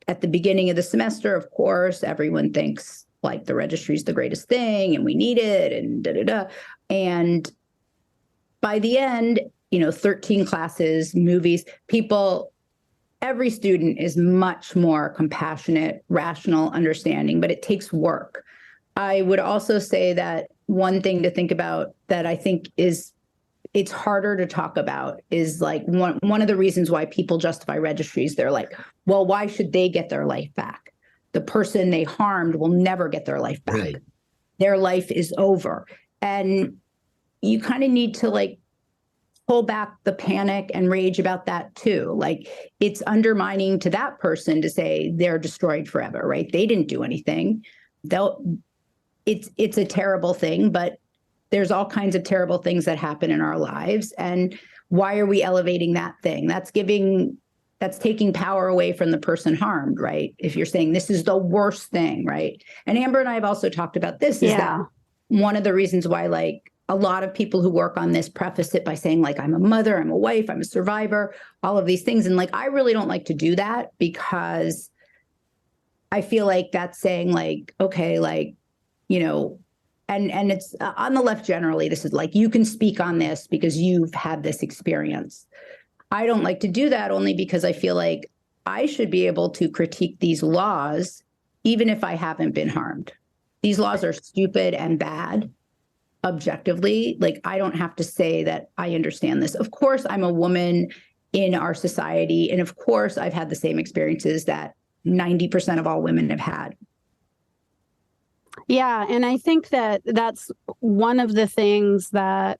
at the beginning of the semester, of course, everyone thinks the registry is the greatest thing and we need it and da-da-da. And by the end, 13 classes, movies, every student is much more compassionate, rational, understanding, but it takes work. I would also say that one thing to think about that I think it's harder to talk about is one of the reasons why people justify registries. They're well, why should they get their life back? The person they harmed will never get their life back. Right. Their life is over. And you kind of need to pull back the panic and rage about that too. Like, it's undermining to that person to say they're destroyed forever, right? They didn't do anything. It's a terrible thing, but there's all kinds of terrible things that happen in our lives. And why are we elevating that thing? That's taking power away from the person harmed, right? If you're saying this is the worst thing, right? And Amber and I have also talked about this, is that one of the reasons why, like, a lot of people who work on this preface it by saying, like, I'm a mother, I'm a wife, I'm a survivor, all of these things. And like, I really don't like to do that, because I feel like that's saying, like, okay, like, you know, and it's on the left generally, this is like, you can speak on this because you've had this experience. I don't like to do that, only because I feel like I should be able to critique these laws, even if I haven't been harmed. These laws are stupid and bad, objectively. Like, I don't have to say that I understand this. Of course, I'm a woman in our society, and of course, I've had the same experiences that 90% of all women have had.
Yeah, and I think that that's one of the things that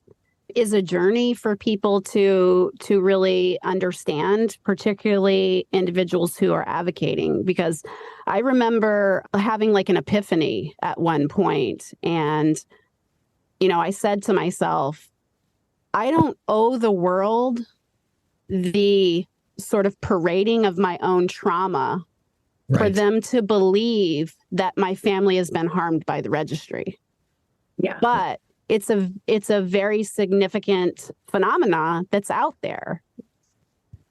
is a journey for people to really understand, particularly individuals who are advocating, because I remember having like an epiphany at one point, and you know, I said to myself, I don't owe the world the sort of parading of my own trauma for them to believe that my family has been harmed by the registry.
Yeah.
But it's a very significant phenomena that's out there.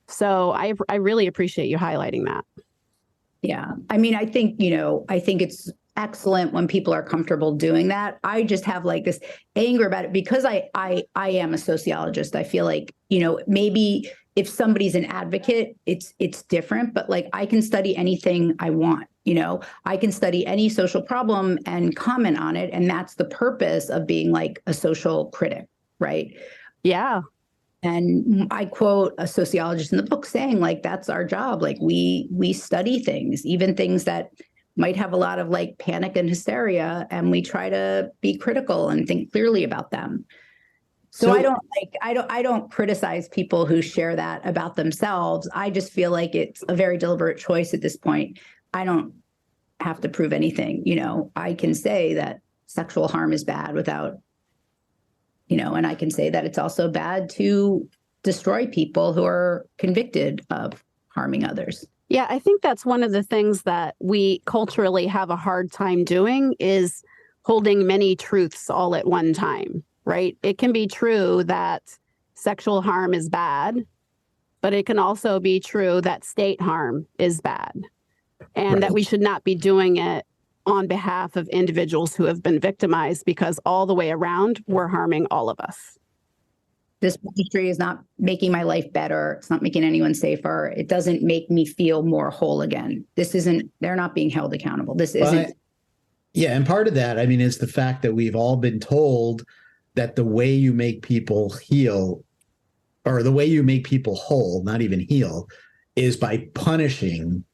So I really appreciate you highlighting that.
Yeah. I mean, I think it's excellent when people are comfortable doing that. I just have like this anger about it because I am a sociologist. I feel like, you know, maybe if somebody's an advocate, it's different, but like, I can study anything I want, you know, I can study any social problem and comment on it. And that's the purpose of being like a social critic, right?
Yeah.
And I quote a sociologist in the book saying, like, that's our job. Like, we study things, even things that might have a lot of like panic and hysteria, and we try to be critical and think clearly about them. So I don't criticize people who share that about themselves. I just feel like it's a very deliberate choice at this point. I don't have to prove anything. You know, I can say that sexual harm is bad without, you know, and I can say that it's also bad to destroy people who are convicted of harming others.
Yeah, I think that's one of the things that we culturally have a hard time doing, is holding many truths all at one time, right? It can be true that sexual harm is bad, but it can also be true that state harm is bad, and that we should not be doing it on behalf of individuals who have been victimized, because all the way around, we're harming all of us.
This registry is not making my life better. It's not making anyone safer. It doesn't make me feel more whole again. They're not being held accountable. This isn't.
Yeah. And part of that, I mean, is the fact that we've all been told that the way you make people heal, or the way you make people whole, not even heal, is by punishing,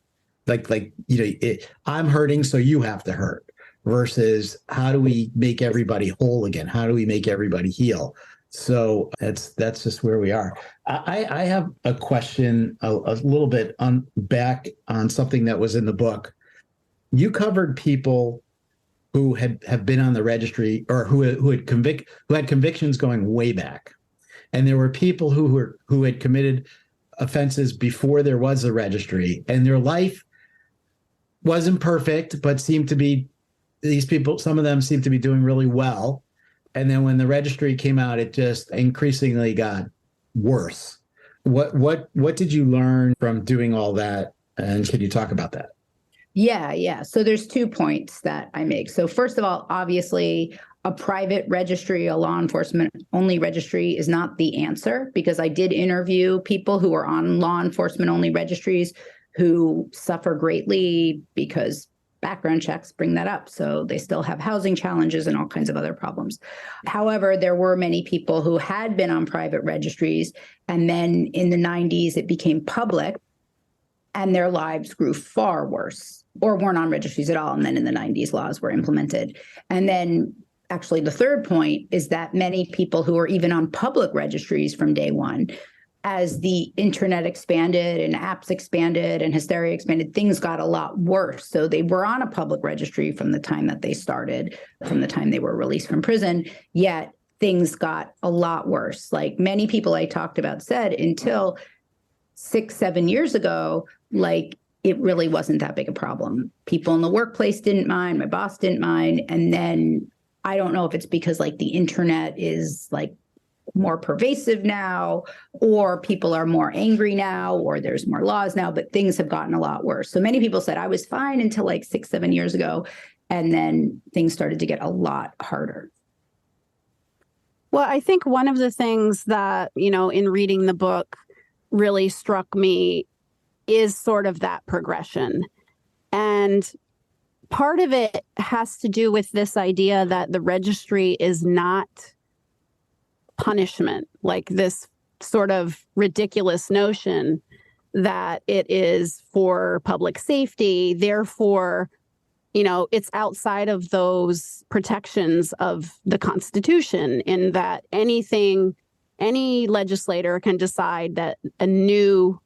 like, you know, I'm hurting, so you have to hurt, versus how do we make everybody whole again? How do we make everybody heal? So that's just where we are. I have a question a little bit back on something that was in the book. You covered people who have been on the registry, or who had convictions going way back, and there were people who had committed offenses before there was a registry, and their life wasn't perfect, but seemed to be, these people, some of them seemed to be doing really well. And then when the registry came out, it just increasingly got worse. What did you learn from doing all that? And can you talk about that?
Yeah. So there's 2 points that I make. So first of all, obviously, a private registry, a law enforcement only registry, is not the answer, because I did interview people who are on law enforcement only registries who suffer greatly because background checks bring that up. So they still have housing challenges and all kinds of other problems. However, there were many people who had been on private registries, and then in the 90s, it became public, and their lives grew far worse, or weren't on registries at all. And then in the 90s, laws were implemented. And then actually the third point is that many people who were even on public registries from day one, as the internet expanded and apps expanded and hysteria expanded, things got a lot worse. So they were on a public registry from the time that they started, from the time they were released from prison, yet things got a lot worse. Like many people I talked about said, until 6-7 years ago, like it really wasn't that big a problem. People in the workplace didn't mind, my boss didn't mind. And then I don't know if it's because like the internet is like more pervasive now, or people are more angry now, or there's more laws now, but things have gotten a lot worse. So many people said I was fine until like 6-7 years ago, and then things started to get a lot harder.
Well, I think one of the things that, in reading the book really struck me is sort of that progression. And part of it has to do with this idea that the registry is not punishment, like this sort of ridiculous notion that it is for public safety. Therefore, it's outside of those protections of the Constitution, in that any legislator can decide that a new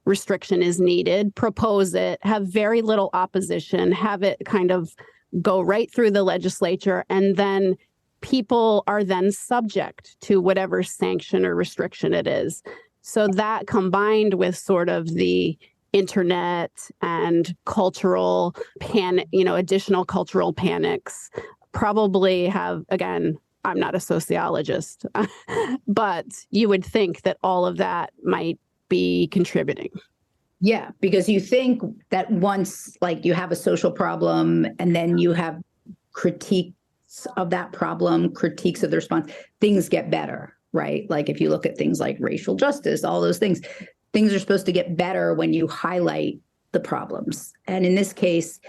restriction is needed, propose it, have very little opposition, have it kind of go right through the legislature, and then people are then subject to whatever sanction or restriction it is. So that, combined with sort of the internet and cultural additional cultural panics, probably have, again, I'm not a sociologist, but you would think that all of that might be contributing.
Yeah, because you think that once like you have a social problem and then you have critiques of that problem, critiques of the response, things get better, right? Like if you look at things like racial justice, all those things are supposed to get better when you highlight the problems. And in this case,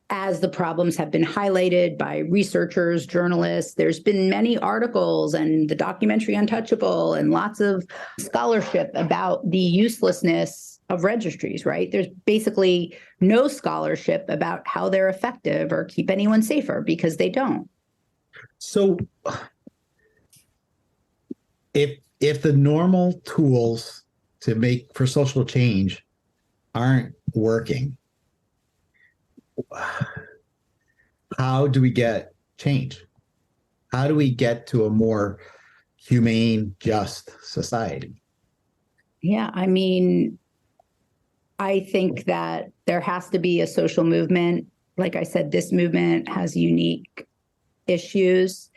as the problems have been highlighted by researchers, journalists, there's been many articles and the documentary Untouchable and lots of scholarship about the uselessness of registries, right? There's basically no scholarship about how they're effective or keep anyone safer, because they don't.
So if the normal tools to make for social change aren't working, how do we get change? How do we get to a more humane, just society?
Yeah, I mean, I think that there has to be a social movement. Like I said, this movement has unique issues.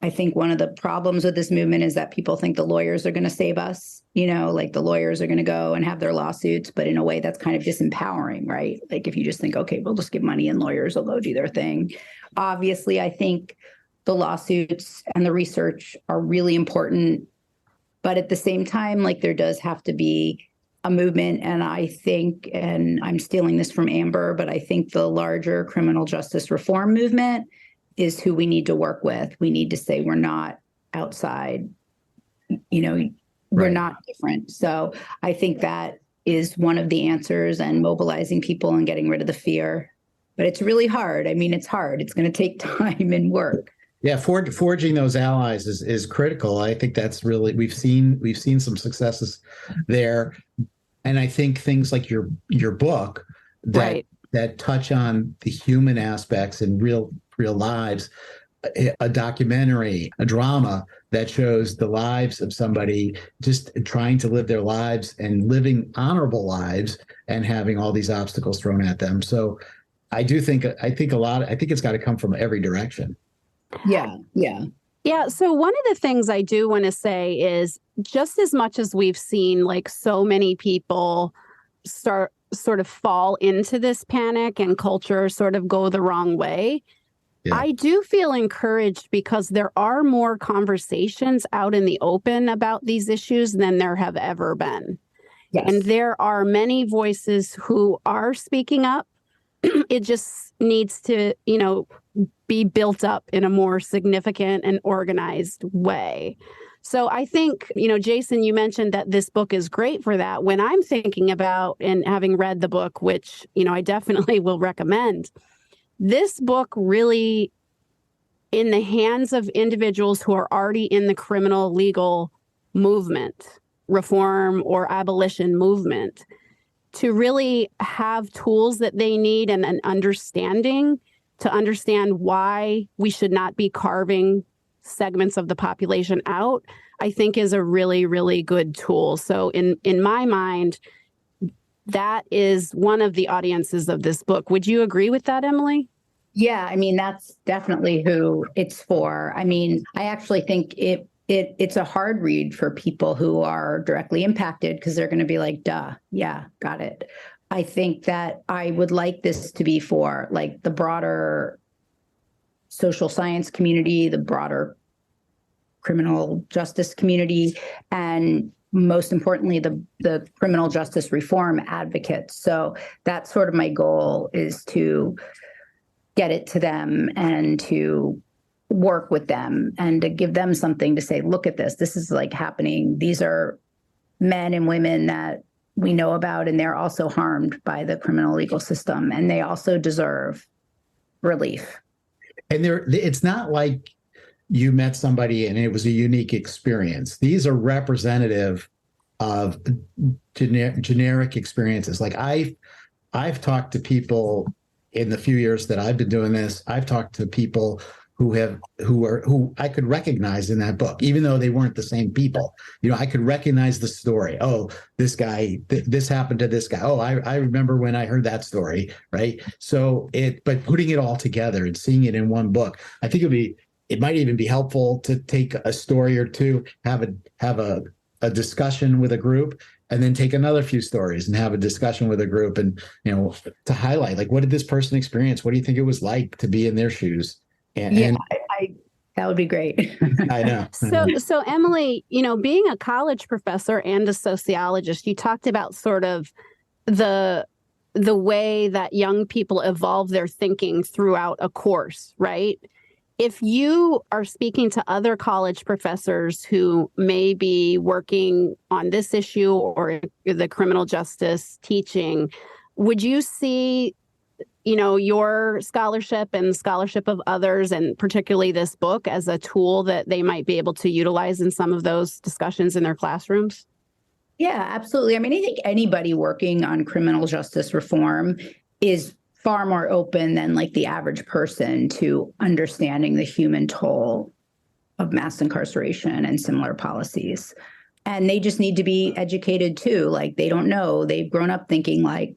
I think one of the problems with this movement is that people think the lawyers are going to save us, like the lawyers are going to go and have their lawsuits, but in a way that's kind of disempowering, right? Like if you just think, okay, we'll just give money and lawyers will go do their thing. Obviously, I think the lawsuits and the research are really important, but at the same time, like there does have to be a movement. And I think, and I'm stealing this from Amber, but I think the larger criminal justice reform movement is who we need to work with. We need to say we're not outside, we're
Right.
not different. So I think that is one of the answers, and mobilizing people and getting rid of the fear. But it's really hard. I mean, it's hard. It's going to take time and work.
Yeah, forging those allies is critical. I think that's really we've seen some successes there, and I think things like your book that touch on the human aspects in real lives, a documentary, a drama that shows the lives of somebody just trying to live their lives and living honorable lives and having all these obstacles thrown at them. So I think it's got to come from every direction.
Yeah.
So one of the things I do want to say is, just as much as we've seen like so many people sort of fall into this panic and culture sort of go the wrong way, yeah, I do feel encouraged because there are more conversations out in the open about these issues than there have ever been.
Yes.
And there are many voices who are speaking up. It just needs to, be built up in a more significant and organized way. So I think, Jason, you mentioned that this book is great for that. When I'm thinking about, and having read the book, which, I definitely will recommend, this book really in the hands of individuals who are already in the criminal legal movement, reform or abolition movement, to really have tools that they need and an understanding to understand why we should not be carving segments of the population out, I think is a really, really good tool. So in my mind, that is one of the audiences of this book. Would you agree with that, Emily?
Yeah, I mean, that's definitely who it's for. I mean, I actually think it's a hard read for people who are directly impacted because they're going to be like, duh, yeah, got it. I think that I would like this to be for like the broader social science community, the broader criminal justice community, and most importantly, the criminal justice reform advocates. So that's sort of my goal, is to get it to them and to work with them and to give them something to say, look at this. This is like happening. These are men and women that we know about, and they're also harmed by the criminal legal system, and they also deserve relief.
And it's not like you met somebody and it was a unique experience. These are representative of generic experiences. Like I've talked to people in the few years that I've been doing this. I've talked to people who I could recognize in that book, even though they weren't the same people. I could recognize the story. Oh, this guy, this happened to this guy. Oh, I remember when I heard that story, right? So but putting it all together and seeing it in one book, I think it might even be helpful to take a story or two, have a discussion with a group, and then take another few stories and have a discussion with a group, and to highlight, like, what did this person experience? What do you think it was like to be in their shoes?
And that would be great.
I know.
So Emily, being a college professor and a sociologist, you talked about sort of the way that young people evolve their thinking throughout a course, right? If you are speaking to other college professors who may be working on this issue or the criminal justice teaching, would you see your scholarship and scholarship of others, and particularly this book, as a tool that they might be able to utilize in some of those discussions in their classrooms?
Yeah, absolutely. I mean, I think anybody working on criminal justice reform is far more open than like the average person to understanding the human toll of mass incarceration and similar policies. And they just need to be educated too. Like, they don't know. They've grown up thinking like,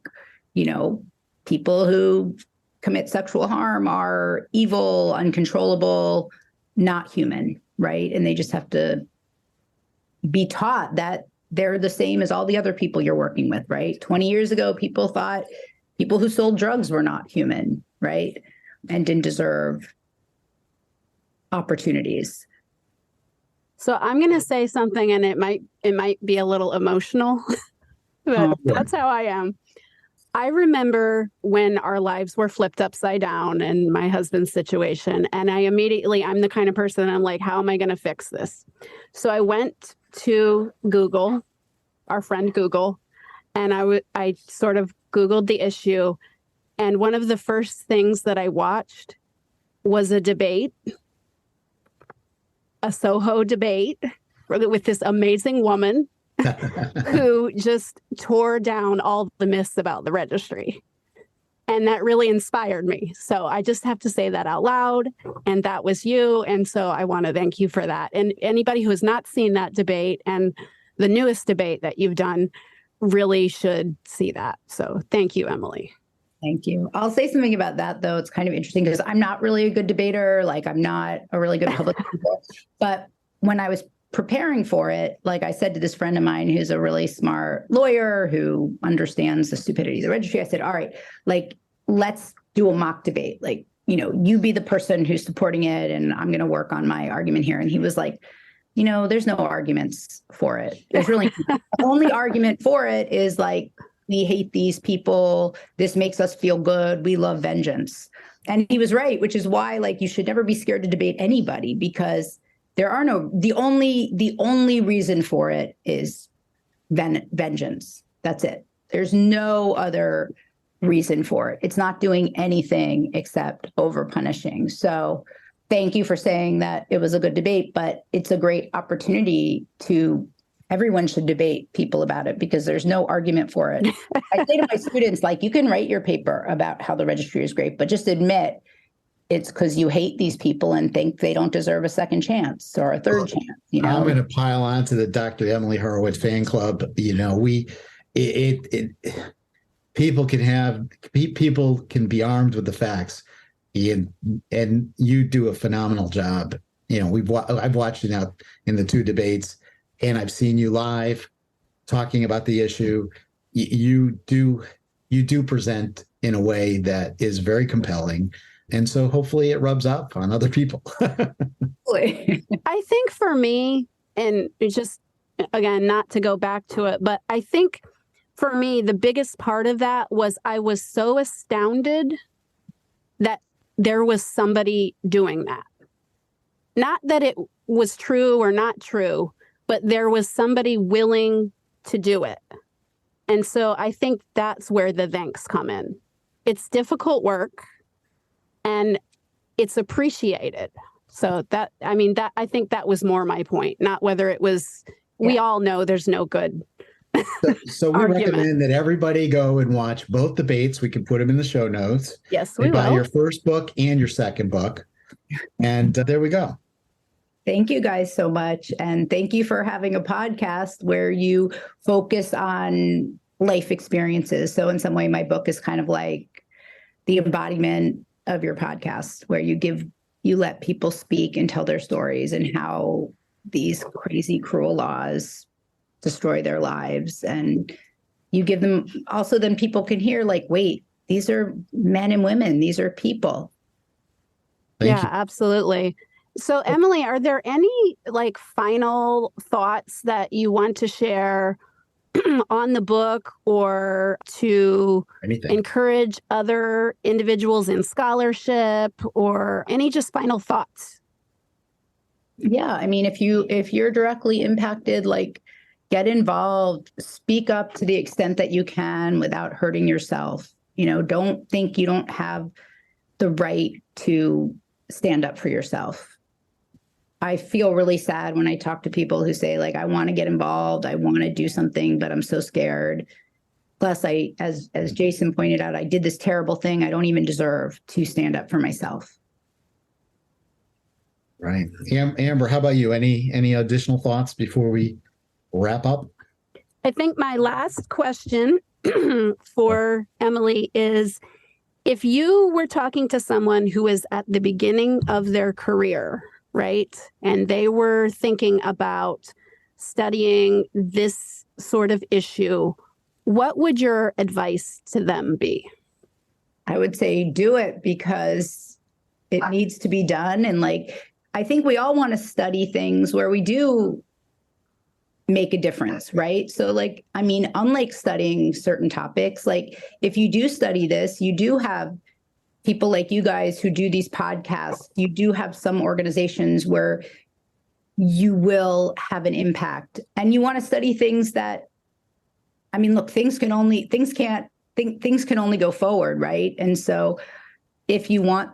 people who commit sexual harm are evil, uncontrollable, not human, right? And they just have to be taught that they're the same as all the other people you're working with, right? 20 years ago, people thought people who sold drugs were not human, right? And didn't deserve opportunities.
So I'm going to say something, and it might be a little emotional, but that's how I am. I remember when our lives were flipped upside down in my husband's situation, and I'm the kind of person, I'm like, how am I going to fix this? So I went to Google, our friend Google, and I sort of Googled the issue. And one of the first things that I watched was a debate, a Soho debate with this amazing woman who just tore down all the myths about the registry. And that really inspired me. So I just have to say that out loud. And that was you. And so I want to thank you for that. And anybody who has not seen that debate and the newest debate that you've done really should see that. So thank you, Emily.
Thank you. I'll say something about that, though. It's kind of interesting because I'm not really a good debater. Like, I'm not a really good public speaker. But when I was preparing for it, like I said to this friend of mine who's a really smart lawyer who understands the stupidity of the registry, I said, all right, like, let's do a mock debate. Like, you be the person who's supporting it, and I'm going to work on my argument here. And he was like, there's no arguments for it. There's really the only argument for it is like, we hate these people. This makes us feel good. We love vengeance. And he was right, which is why, like, you should never be scared to debate anybody, because the only reason for it is vengeance. That's it. There's no other reason for it. It's not doing anything except over punishing. So thank you for saying that it was a good debate, but it's a great opportunity to, everyone should debate people about it because there's no argument for it. I say to my students, like, you can write your paper about how the registry is great, but just admit it's because you hate these people and think they don't deserve a second chance or a third chance. You know,
I'm going to pile on to the Dr. Emily Horowitz fan club. You know, people can be armed with the facts, and you do a phenomenal job. You know, I've watched you now in the 2 debates, and I've seen you live talking about the issue. You do present in a way that is very compelling. And so hopefully it rubs up on other people.
I think for me, and it's just, again, not to go back to it, but I think for me, the biggest part of that was I was so astounded that there was somebody doing that. Not that it was true or not true, but there was somebody willing to do it. And so I think that's where the thanks come in. It's difficult work. And it's appreciated. So I think that was more my point, not whether it was, we all know there's no good.
So we recommend that everybody go and watch both debates. We can put them in the show notes.
Yes, we will.
Buy your first book and your second book. And there we go.
Thank you guys so much. And thank you for having a podcast where you focus on life experiences. So in some way, my book is kind of like the embodiment of your podcast, where you let people speak and tell their stories and how these crazy, cruel laws destroy their lives. And you give them also, then people can hear, like, wait, these are men and women, these are people.
Thank you.
Absolutely. So Emily, are there any like final thoughts that you want to share on the book, or to encourage other individuals in scholarship, or any just final thoughts?
Yeah, I mean, if you're directly impacted, like, get involved, speak up to the extent that you can without hurting yourself. You know, don't think you don't have the right to stand up for yourself. I feel really sad when I talk to people who say, like, I want to get involved, I want to do something, but I'm so scared. Plus, as Jason pointed out, I did this terrible thing. I don't even deserve to stand up for myself.
Right. Amber, how about you? Any additional thoughts before we wrap up?
I think my last question for Emily is, if you were talking to someone who is at the beginning of their career, right, and they were thinking about studying this sort of issue, what would your advice to them be?
I would say do it, because it needs to be done. And like, I think we all want to study things where we do make a difference, right? So like, I mean, unlike studying certain topics, like if you do study this, you do have people like you guys who do these podcasts. You do have some organizations where you will have an impact, and you want to study things that, I mean, look, things can only go forward, right? And so if you want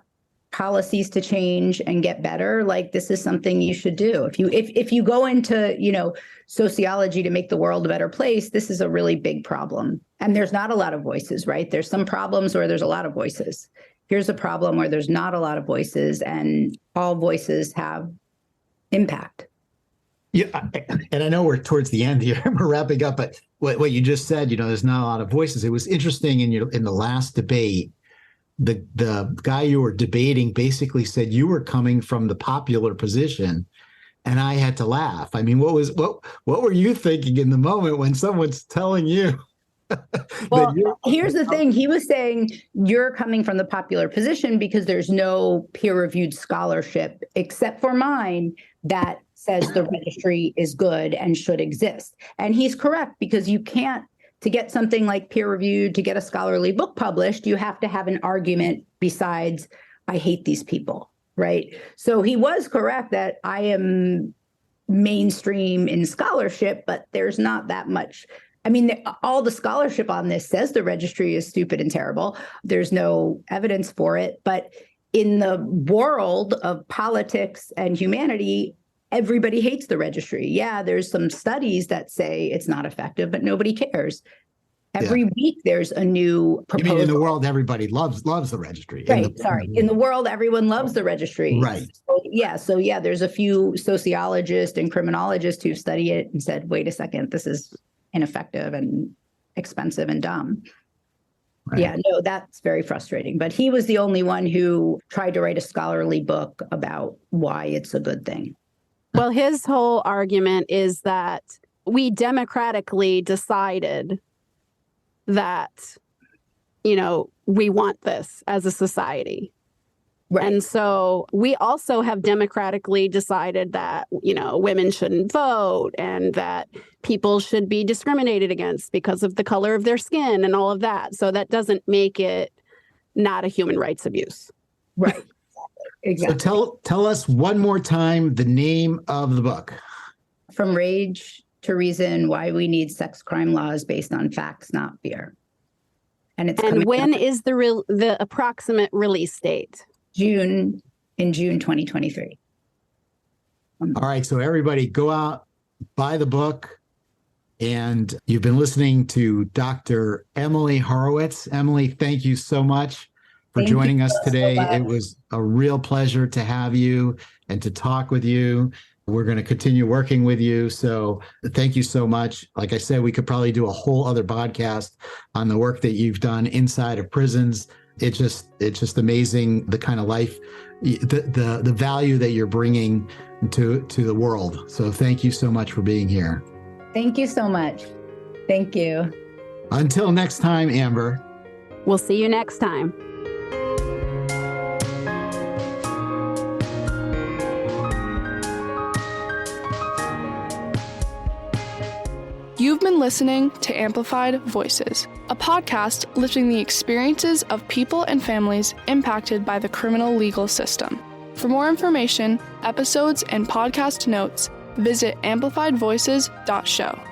policies to change and get better, like, this is something you should do. If you go into, you know, sociology to make the world a better place, this is a really big problem. And there's not a lot of voices, right? There's some problems where there's a lot of voices. Here's a problem where there's not a lot of voices, and all voices have impact.
Yeah, and I know we're towards the end here. We're wrapping up, but what you just said, you know, there's not a lot of voices. It was interesting in the last debate. The guy you were debating basically said you were coming from the popular position, and I had to laugh. I mean, what were you thinking in the moment when someone's telling you?
Well, here's the thing. He was saying you're coming from the popular position because there's no peer-reviewed scholarship except for mine that says the registry is good and should exist. And he's correct, because you can't, to get something like peer-reviewed, to get a scholarly book published, you have to have an argument besides, I hate these people, right? So he was correct that I am mainstream in scholarship, but there's not that much. I mean, all the scholarship on this says the registry is stupid and terrible. There's no evidence for it, but in the world of politics and humanity, everybody hates the registry. Yeah, there's some studies that say it's not effective, but nobody cares. Every week there's a new proposal.
You mean in the world, everybody loves the registry.
Right. In the world, everyone loves the registry.
Right.
So there's a few sociologists and criminologists who study it and said, wait a second, this is ineffective and expensive and dumb. Right. Yeah, no, that's very frustrating. But he was the only one who tried to write a scholarly book about why it's a good thing.
Well, his whole argument is that we democratically decided that, we want this as a society. Right. And so we also have democratically decided that, women shouldn't vote and that people should be discriminated against because of the color of their skin and all of that. So that doesn't make it not a human rights abuse.
Right. Exactly.
So tell us one more time the name of the book.
From Rage to Reason: Why We Need Sex Crime Laws Based on Facts, Not Fear.
And when is the approximate release date?
June 2023.
All right. So everybody go out, buy the book. And you've been listening to Dr. Emily Horowitz. Emily, thank you so much for joining us today. It was a real pleasure to have you and to talk with you. We're going to continue working with you. So thank you so much. Like I said, we could probably do a whole other podcast on the work that you've done inside of prisons. It's just amazing the kind of life, the value that you're bringing to the world. So thank you so much for being here.
Thank you so much. Thank you.
Until next time, Amber.
We'll see you next time.
You've been listening to Amplified Voices, a podcast lifting the experiences of people and families impacted by the criminal legal system. For more information, episodes, and podcast notes, visit amplifiedvoices.show.